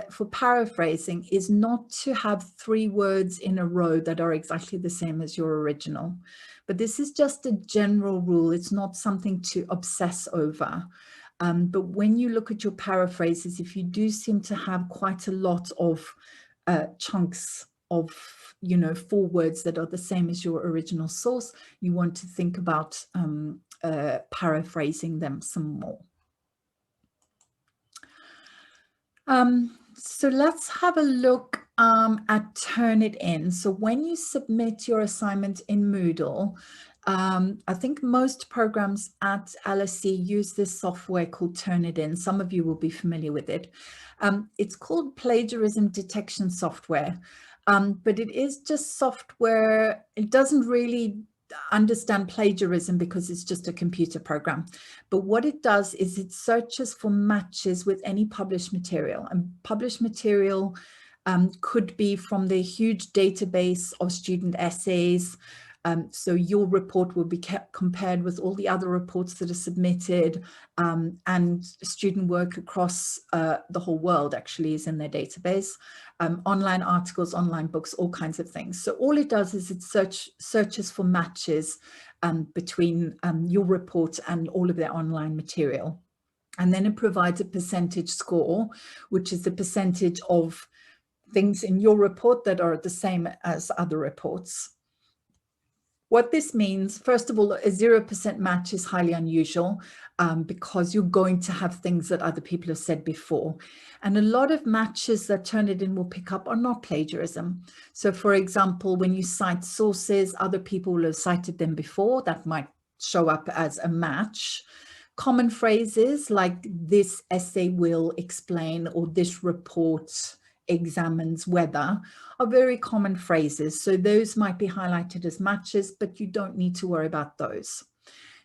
for paraphrasing is not to have 3 words in a row that are exactly the same as your original. But this is just a general rule. It's not something to obsess over. But when you look at your paraphrases, if you do seem to have quite a lot of chunks of 4 words that are the same as your original source, you want to think about paraphrasing them some more. So let's have a look at Turnitin. So when you submit your assignment in Moodle, I think most programs at LSE use this software called Turnitin. Some of you will be familiar with it. It's called plagiarism detection software, but it is just software. It doesn't really understand plagiarism because it's just a computer program. But what it does is it searches for matches with any published material, and published material could be from the huge database of student essays. So your report will be compared with all the other reports that are submitted, and student work across the whole world actually is in their database. Online articles, online books, all kinds of things. So all it does is it searches for matches between your report and all of their online material. And then it provides a percentage score, which is the percentage of things in your report that are the same as other reports. What this means, first of all, a 0% match is highly unusual because you're going to have things that other people have said before. And a lot of matches that Turnitin will pick up are not plagiarism. So for example, when you cite sources, other people will have cited them before. That might show up as a match. Common phrases like this essay will explain, or this report examines whether, are very common phrases. So those might be highlighted as matches, but you don't need to worry about those.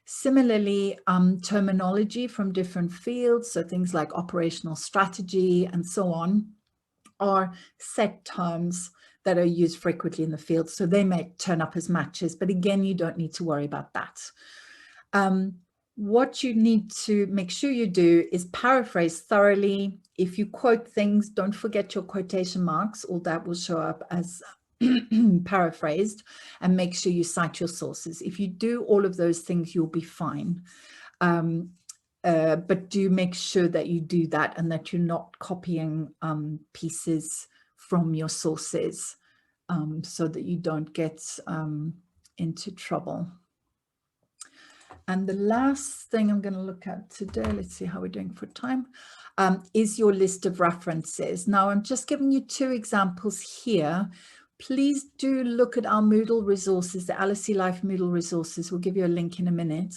Similarly, terminology from different fields, so things like operational strategy and so on, are set terms that are used frequently in the field. So they may turn up as matches, but again, you don't need to worry about that. What you need to make sure you do is paraphrase thoroughly. If you quote things, don't forget your quotation marks, all that will show up as paraphrased, and make sure you cite your sources. If you do all of those things, you'll be fine. But do make sure that you do that and that you're not copying pieces from your sources so that you don't get into trouble. And the last thing I'm going to look at today, let's see how we're doing for time, is your list of references. Now, I'm just giving you 2 examples here. Please do look at our Moodle resources, the LSE Life Moodle resources. We'll give you a link in a minute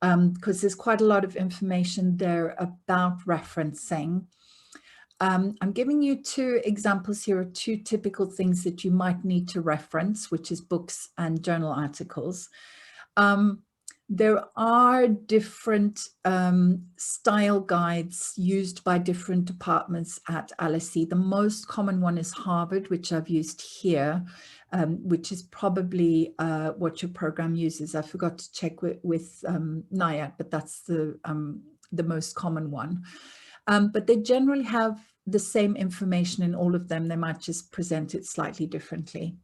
because there's quite a lot of information there about referencing. I'm giving you 2 examples here of 2 typical things that you might need to reference, which is books and journal articles. There are different style guides used by different departments at LSE. The most common one is Harvard, which I've used here, which is probably what your program uses. I forgot to check with NIAT, but that's the most common one. But they generally have the same information in all of them. They might just present it slightly differently.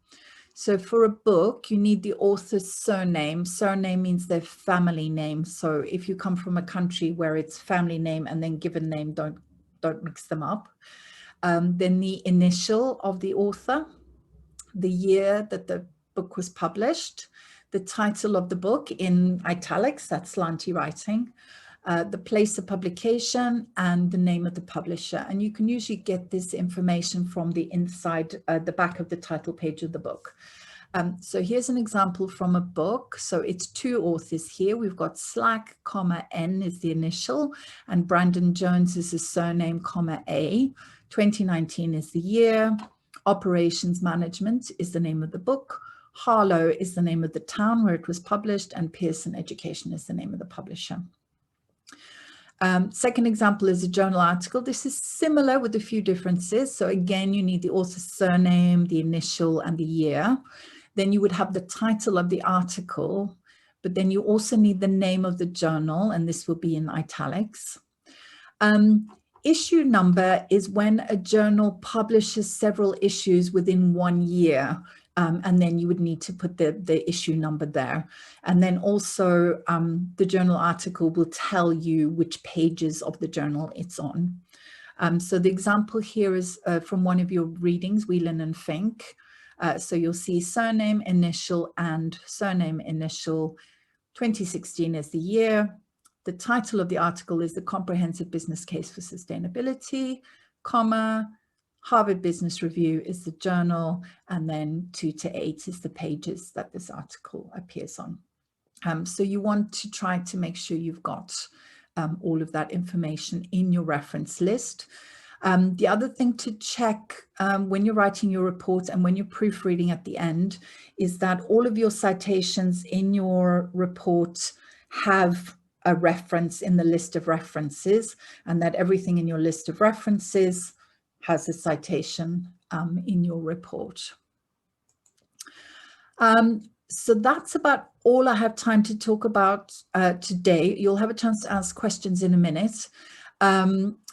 So for a book, you need the author's surname. Surname means their family name. So if you come from a country where it's family name and then given name, don't mix them up. Then the initial of the author, the year that the book was published, the title of the book in italics, that's slanty writing, the place of publication, and the name of the publisher. And you can usually get this information from the inside, the back of the title page of the book. So here's an example from a book. So it's two authors here. We've got Slack, N is the initial, and Brandon Jones is his surname, A. 2019 is the year. Operations Management is the name of the book. Harlow is the name of the town where it was published, and Pearson Education is the name of the publisher. Second example is a journal article. This is similar with a few differences. So again, you need the author's surname, the initial, and the year. Then you would have the title of the article, but then you also need the name of the journal, and this will be in italics. Issue number is when a journal publishes several issues within 1 year. And then you would need to put the issue number there. And then also the journal article will tell you which pages of the journal it's on. So the example here is from one of your readings, Whelan and Fink. So you'll see surname, initial, and surname, initial. 2016 is the year. The title of the article is The Comprehensive Business Case for Sustainability, comma, Harvard Business Review is the journal, and then 2 to 8 is the pages that this article appears on. So you want to try to make sure you've got all of that information in your reference list. The other thing to check when you're writing your report and when you're proofreading at the end is that all of your citations in your report have a reference in the list of references, and that everything in your list of references has a citation in your report. So that's about all I have time to talk about today. You'll have a chance to ask questions in a minute.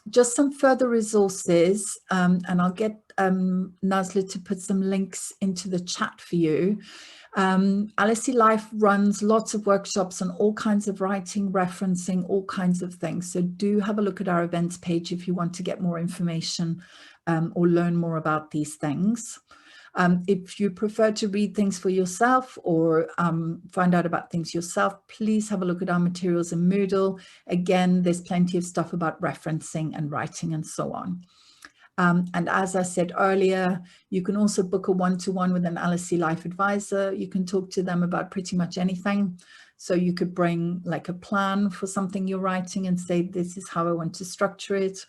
Just some further resources, and I'll get Nazla to put some links into the chat for you. LSE Life runs lots of workshops on all kinds of writing, referencing, all kinds of things. So do have a look at our events page if you want to get more information or learn more about these things. If you prefer to read things for yourself or find out about things yourself, please have a look at our materials in Moodle. Again, there's plenty of stuff about referencing and writing and so on. And as I said earlier, you can also book a one-to-one with an LSE Life advisor. You can talk to them about pretty much anything. So you could bring like a plan for something you're writing and say, this is how I want to structure it.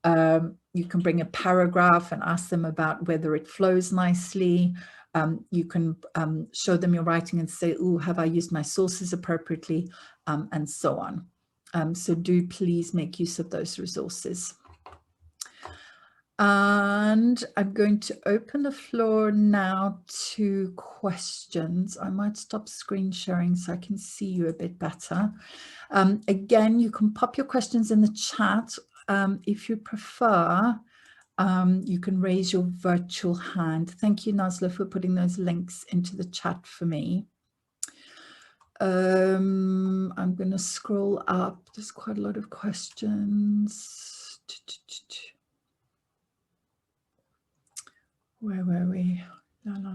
You can bring a paragraph and ask them about whether it flows nicely. You can show them your writing and say, oh, have I used my sources appropriately? And so on. So do please make use of those resources. And I'm going to open the floor now to questions. I might stop screen sharing so I can see you a bit better. Again, you can pop your questions in the chat. If you prefer, you can raise your virtual hand. Thank you, Nazla, for putting those links into the chat for me. I'm going to scroll up. There's quite a lot of questions. Where were we? La, la,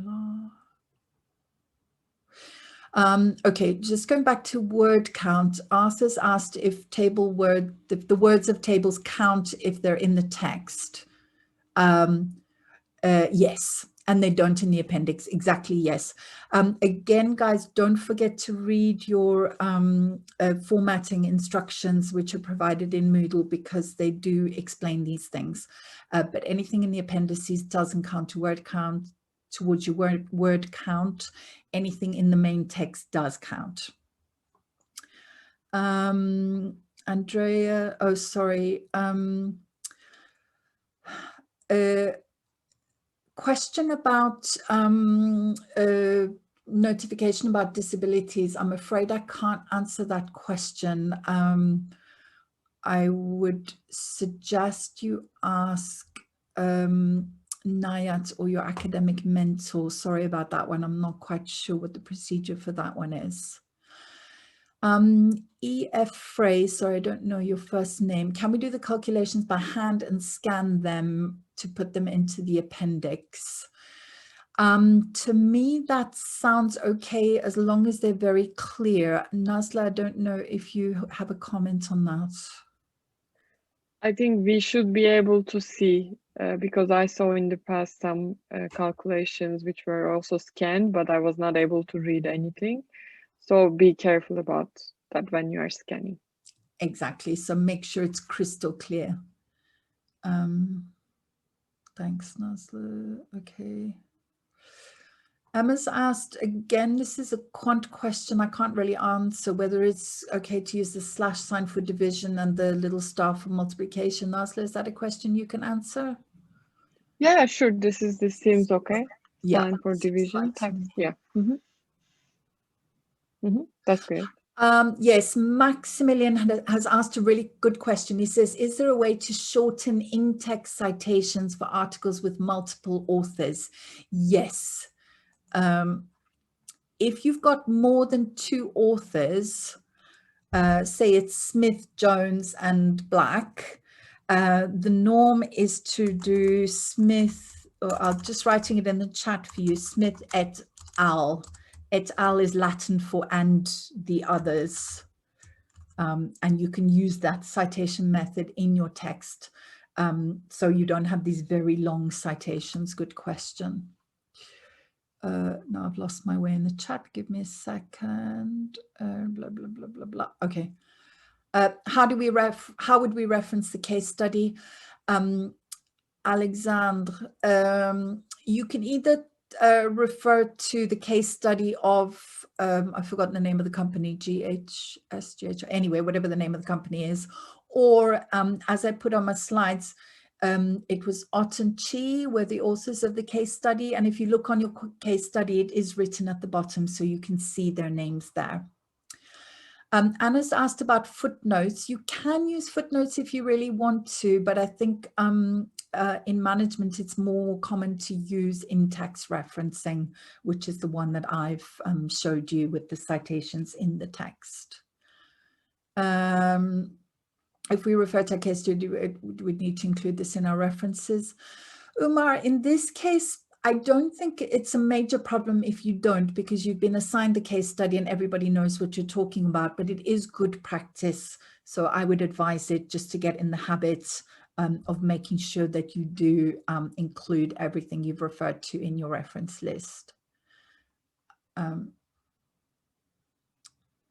la. Okay, just going back to word count. Arthur's asked if the words of tables count if they're in the text. Yes, and they don't in the appendix. Exactly, yes. Again, guys, don't forget to read your formatting instructions, which are provided in Moodle, because they do explain these things. But anything in the appendices doesn't count to word count, towards your word count. Anything in the main text does count. Andrea, oh, sorry. Question about notification about disabilities. I'm afraid I can't answer that question. I would suggest you ask Nayat or your academic mentor. Sorry about that one. I'm not quite sure what the procedure for that one is. EF Phrase, sorry, I don't know your first name. Can we do the calculations by hand and scan them to put them into the appendix? To me, that sounds okay as long as they're very clear. Nazla, I don't know if you have a comment on that. I think we should be able to see because I saw in the past some calculations which were also scanned, but I was not able to read anything. So be careful about that when you are scanning. Exactly. So make sure it's crystal clear. Thanks, Nazla. Okay. Emma's asked again, this is a quant question I can't really answer, whether it's okay to use the slash sign for division and the little star for multiplication. Nazla, is that a question you can answer? Yeah, sure. This seems okay. Yeah. Sign for division type. Yeah. That's great. Yes, Maximilian has asked a really good question. He says, is there a way to shorten in-text citations for articles with multiple authors? Yes. If you've got more than 2 authors, say it's Smith, Jones, and Black, the norm is to do Smith, or I'm just writing it in the chat for you, Smith et al. Et al is Latin for and the others. And you can use that citation method in your text. So you don't have these very long citations. Good question. Now I've lost my way in the chat. Give me a second. Blah, blah, blah, blah, blah. Okay. How would we reference the case study? Alexandre, you can either refer to the case study of, I've forgotten the name of the company, GH, anyway, whatever the name of the company is, or as I put on my slides, it was Ott and Chi were the authors of the case study. And if you look on your case study, it is written at the bottom, so you can see their names there. Anna's asked about footnotes. You can use footnotes if you really want to, but I think in management, it's more common to use in-text referencing, which is the one that I've showed you with the citations in the text. If we refer to a case study, we'd need to include this in our references. Umar, in this case, I don't think it's a major problem if you don't, because you've been assigned the case study and everybody knows what you're talking about, but it is good practice. So I would advise it just to get in the habit of making sure that you do include everything you've referred to in your reference list.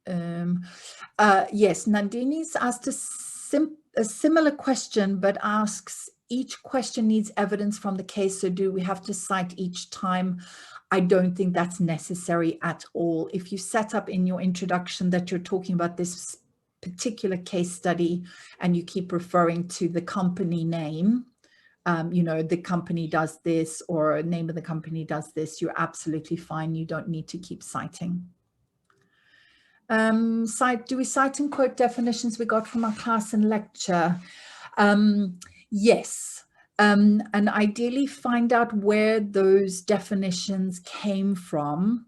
Yes, Nandini's asked a similar question, but asks, each question needs evidence from the case, so do we have to cite each time? I don't think that's necessary at all. If you set up in your introduction that you're talking about this particular case study and you keep referring to the company name, you know, the company does this, or name of the company does this, you're absolutely fine. You don't need to keep citing. Do we cite and quote definitions we got from our class and lecture? Yes, and ideally find out where those definitions came from.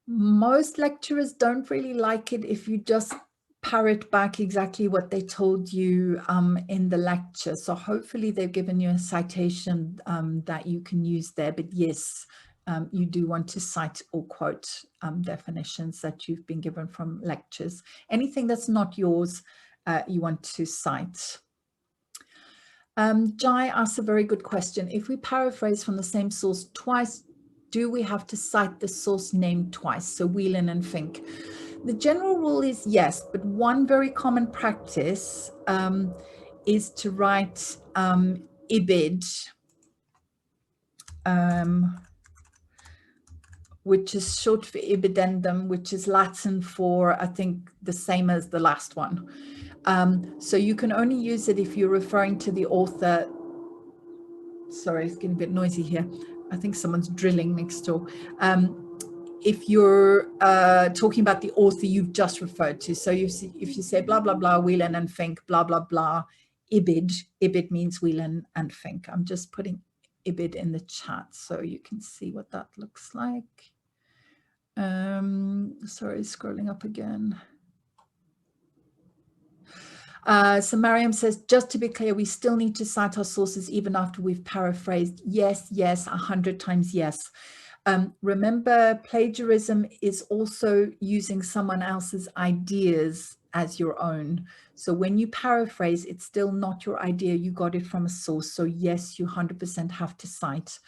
Most lecturers don't really like it if you just parrot back exactly what they told you in the lecture. So hopefully they've given you a citation that you can use there. But yes, you do want to cite or quote definitions that you've been given from lectures. Anything that's not yours, you want to cite. Jai asks a very good question. If we paraphrase from the same source twice, do we have to cite the source name twice? So Whelan and Fink. The general rule is yes, but one very common practice is to write IBID which is short for ibidendum, which is Latin for, I think, the same as the last one. So you can only use it if you're referring to the author. Sorry, it's getting a bit noisy here. I think someone's drilling next door. If you're talking about the author you've just referred to. So if you say blah, blah, blah, Whelan and Fink, blah, blah, blah, Ibid means Whelan and Fink. I'm just putting Ibid in the chat so you can see what that looks like. Sorry, scrolling up again. So Mariam says, just to be clear, we still need to cite our sources even after we've paraphrased. Yes, 100 times yes. Remember, plagiarism is also using someone else's ideas as your own. So when you paraphrase, it's still not your idea. You got it from a source. So yes, you 100% have to cite.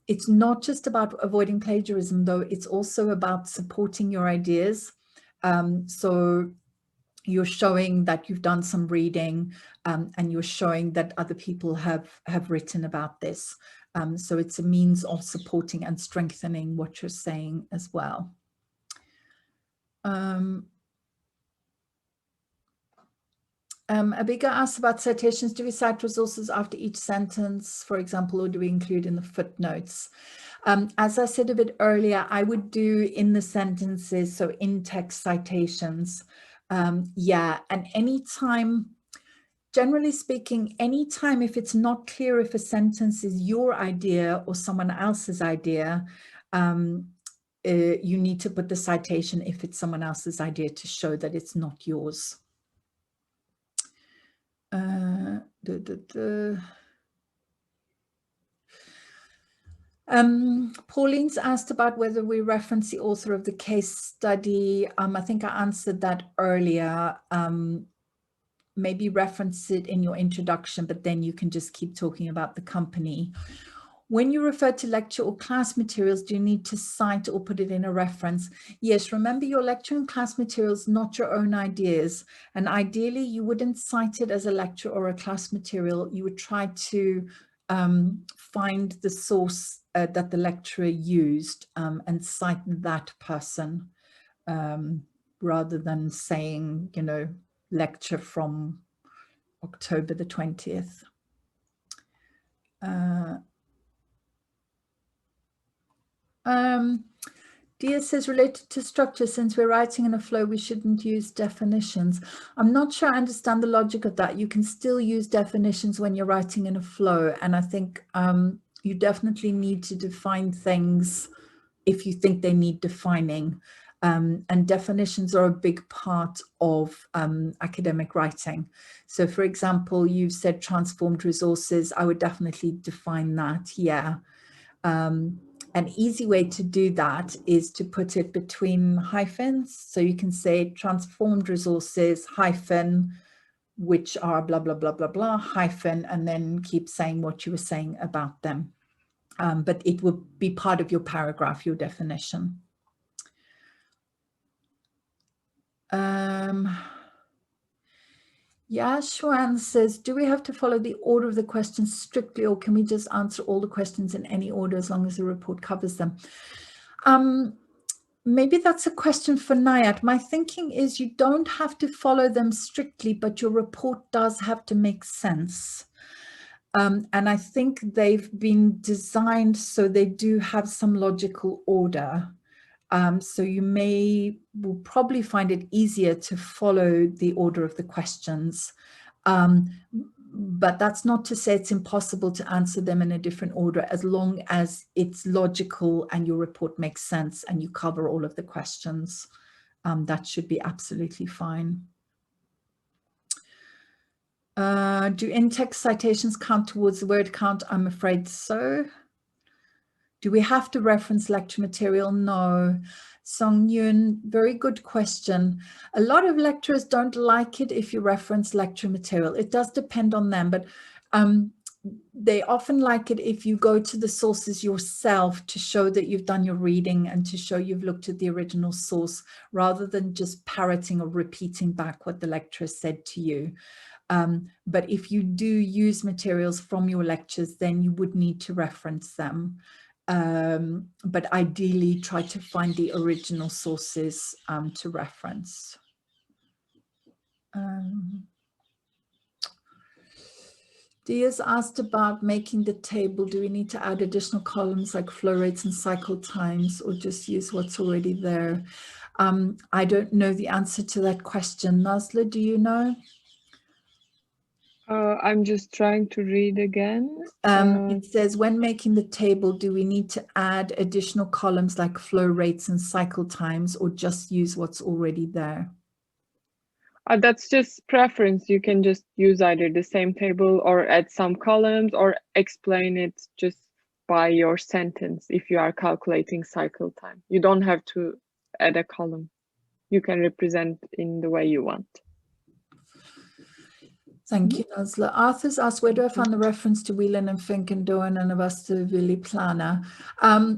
It's not just about avoiding plagiarism, though. It's also about supporting your ideas. So you're showing that you've done some reading, and you're showing that other people have written about this. So it's a means of supporting and strengthening what you're saying as well. Abiga asks about citations. Do we cite resources after each sentence, for example, or do we include in the footnotes? As I said a bit earlier, I would do in the sentences, so in-text citations. Yeah, and anytime, generally speaking, anytime if it's not clear if a sentence is your idea or someone else's idea, you need to put the citation if it's someone else's idea to show that it's not yours. Pauline's asked about whether we reference the author of the case study. I think I answered that earlier. Maybe reference it in your introduction, but then you can just keep talking about the company. When you refer to lecture or class materials, do you need to cite or put it in a reference? Yes, remember your lecture and class materials, not your own ideas. And ideally, you wouldn't cite it as a lecture or a class material. You would try to find the source that the lecturer used and cite that person rather than saying, you know, lecture from October the 20th. Dia says, related to structure, since we're writing in a flow, we shouldn't use definitions. I'm not sure I understand the logic of that. You can still use definitions when you're writing in a flow. And I think you definitely need to define things if you think they need defining. And definitions are a big part of academic writing. So for example, you've said transformed resources. I would definitely define that, yeah. An easy way to do that is to put it between hyphens. So you can say transformed resources hyphen, which are blah, blah, blah, blah, blah, hyphen, and then keep saying what you were saying about them. But it will be part of your paragraph, your definition. Yashuan says, do we have to follow the order of the questions strictly, or can we just answer all the questions in any order as long as the report covers them? Maybe that's a question for Nayat. My thinking is you don't have to follow them strictly, but your report does have to make sense. And I think they've been designed so they do have some logical order. So you will probably find it easier to follow the order of the questions. But that's not to say it's impossible to answer them in a different order, as long as it's logical and your report makes sense and you cover all of the questions. That should be absolutely fine. Do in-text citations count towards the word count? I'm afraid so. Do we have to reference lecture material? No. Song Yun, very good question. A lot of lecturers don't like it if you reference lecture material. It does depend on them, but they often like it if you go to the sources yourself to show that you've done your reading and to show you've looked at the original source, rather than just parroting or repeating back what the lecturer said to you. But if you do use materials from your lectures, then you would need to reference them. but ideally try to find the original sources to reference. Dia's asked about making the table. Do we need to add additional columns like flow rates and cycle times, or just use what's already there? I don't know the answer to that question. Nazla, do you know? I'm just trying to read again. It says, when making the table, do we need to add additional columns like flow rates and cycle times, or just use what's already there? That's just preference. You can just use either the same table or add some columns or explain it just by your sentence if you are calculating cycle time. You don't have to add a column. You can represent in the way you want. Thank you, Nazla. Arthur's asked, where do I find the reference to Whelan and Fink and Doan and Avastivili Plana?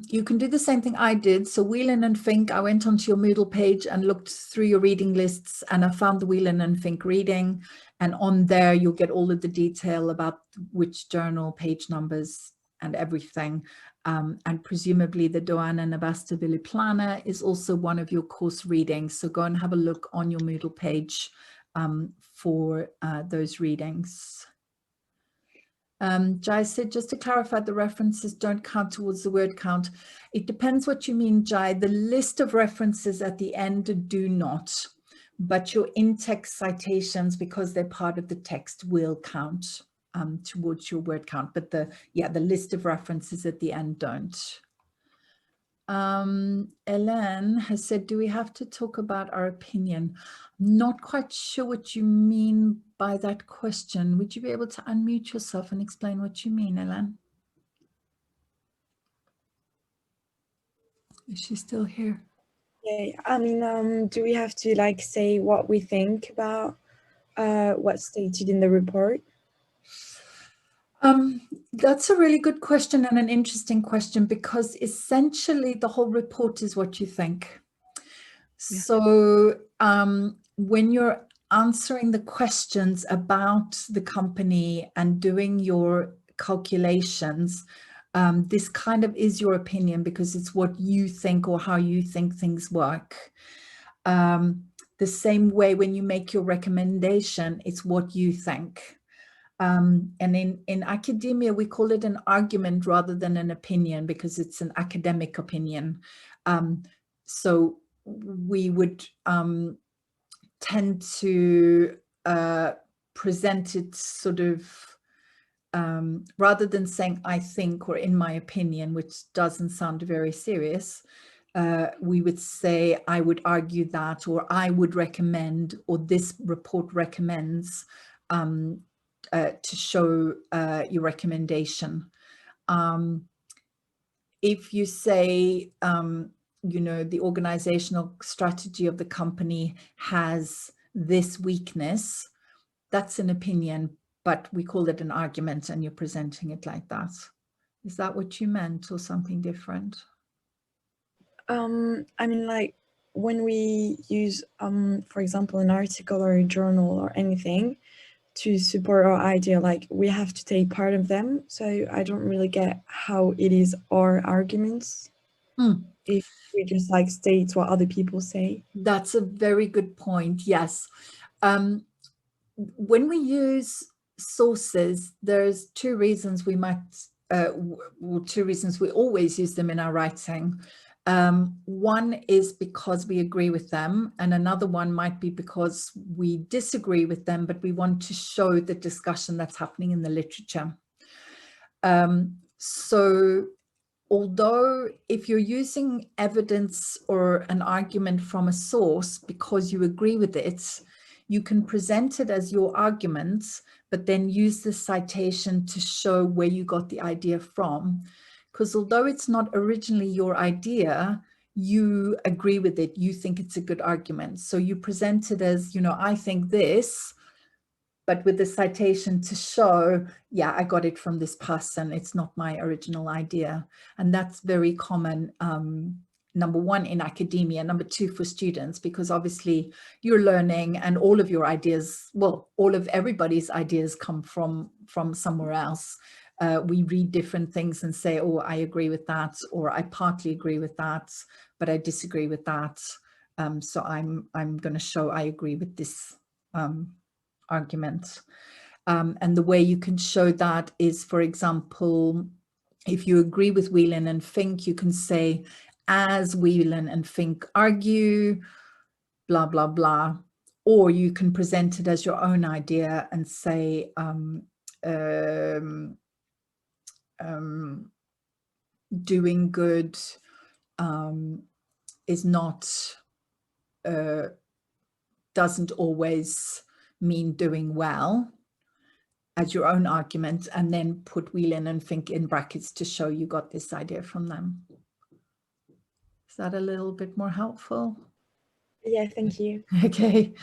You can do the same thing I did. So Whelan and Fink, I went onto your Moodle page and looked through your reading lists, and I found the Whelan and Fink reading. And on there, you'll get all of the detail about which journal, page numbers, and everything. And presumably the Doan and Avastivili Plana is also one of your course readings. So go and have a look on your Moodle page for those readings. Jai said, just to clarify, the references don't count towards the word count. It depends what you mean, Jai. The list of references at the end do not, but your in-text citations, because they're part of the text, will count towards your word count. But the list of references at the end don't. Ellen has said, do we have to talk about our opinion? Not quite sure what you mean by that question. Would you be able to unmute yourself and explain what you mean, Ellen? Is she still here? Yeah, I mean, do we have to like say what we think about what's stated in the report? That's a really good question and an interesting question, because essentially the whole report is what you think. Yeah. So when you're answering the questions about the company and doing your calculations, this kind of is your opinion, because it's what you think or how you think things work. The same way when you make your recommendation, it's what you think. And in academia, we call it an argument rather than an opinion, because it's an academic opinion. So we would tend to present it sort of, rather than saying I think or in my opinion, which doesn't sound very serious, we would say I would argue that, or I would recommend, or this report recommends, to show your recommendation. If you say, you know, the organizational strategy of the company has this weakness, that's an opinion, but we call it an argument, and you're presenting it like that. Is that what you meant, or something different? I mean, like when we use, for example, an article or a journal or anything to support our idea, like we have to take part of them. So I don't really get how it is our arguments if we just like state what other people say. That's a very good point. Yes. When we use sources, there's two reasons we might, two reasons we always use them in our writing. One is because we agree with them, and another one might be because we disagree with them, but we want to show the discussion that's happening in the literature. So although if you're using evidence or an argument from a source because you agree with it, you can present it as your arguments, but then use the citation to show where you got the idea from. Because although it's not originally your idea, you agree with it, you think it's a good argument. So you present it as, you know, I think this, but with the citation to show, yeah, I got it from this person. It's not my original idea. And that's very common, number one, in academia, number two, for students, because obviously you're learning and all of your ideas, well, all of everybody's ideas come from somewhere else. we read different things and say, oh, I agree with that, or I partly agree with that, but I disagree with that. So I'm going to show I agree with this argument. And the way you can show that is, for example, if you agree with Whelan and Fink, you can say, as Whelan and Fink argue, blah, blah, blah. Or you can present it as your own idea and say, doing good is not, doesn't always mean doing well, as your own argument, and then put Whelan and Fink in brackets to show you got this idea from them. Is that a little bit more helpful? Yeah, thank you. Okay.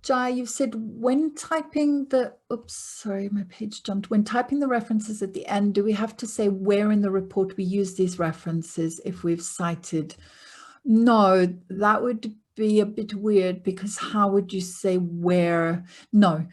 Jai, you've said when typing the, oops, sorry, my page jumped. When typing the references at the end, do we have to say where in the report we use these references if we've cited? No, that would be a bit weird, because how would you say where? No,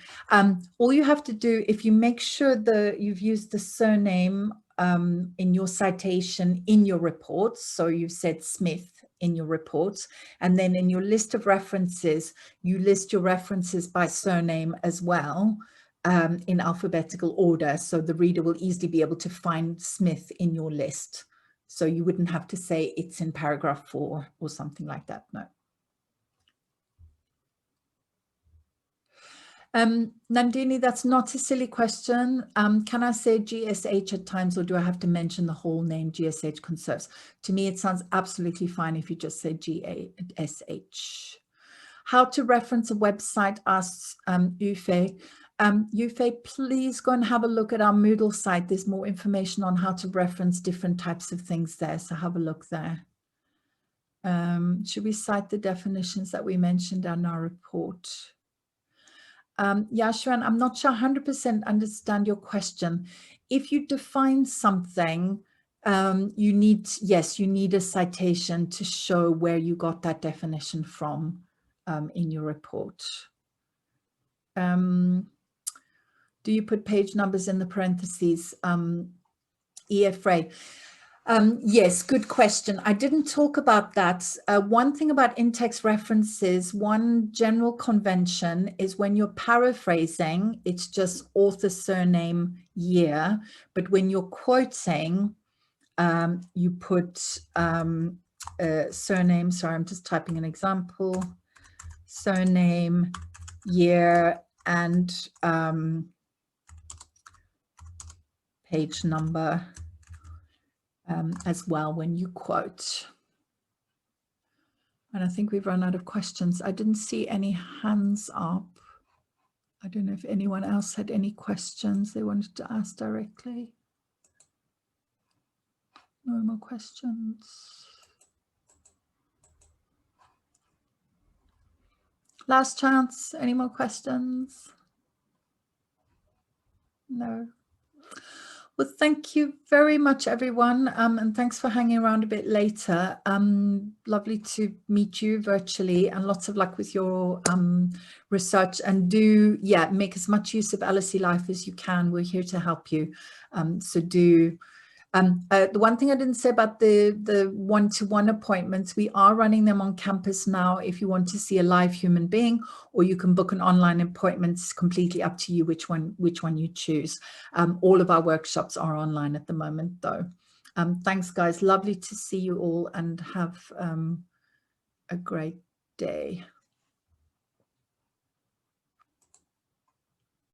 all you have to do, if you make sure that you've used the surname in your citation in your report, so you've said Smith in your report, and then in your list of references, you list your references by surname as well, in alphabetical order, so the reader will easily be able to find Smith in your list. So you wouldn't have to say it's in paragraph 4 or something like that, no. Nandini, that's not a silly question. Can I say GSH at times, or do I have to mention the whole name GSH conserves? To me, it sounds absolutely fine if you just say GSH. How to reference a website, asks Ufe. Ufe, please go and have a look at our Moodle site. There's more information on how to reference different types of things there, so have a look there. Should we cite the definitions that we mentioned in our report? Yashwan, I'm not sure 100% understand your question. If you define something, you need a citation to show where you got that definition from in your report. Do you put page numbers in the parentheses? EFRA. Yes, good question. I didn't talk about that. One thing about in-text references, one general convention is when you're paraphrasing, it's just author, surname, year. But when you're quoting, you put surname. Sorry, I'm just typing an example. Surname, year, and page number. As well when you quote. And I think we've run out of questions. I didn't see any hands up. I don't know if anyone else had any questions they wanted to ask directly. No more questions. Last chance, any more questions? No. Well, thank you very much, everyone, and thanks for hanging around a bit later. Lovely to meet you virtually, and lots of luck with your research. And do, make as much use of LSE Life as you can. We're here to help you. So do. The one thing I didn't say about the one-to-one appointments, we are running them on campus now if you want to see a live human being, or you can book an online appointment. It's completely up to you which one you choose. All of our workshops are online at the moment though. Thanks guys, lovely to see you all, and have a great day.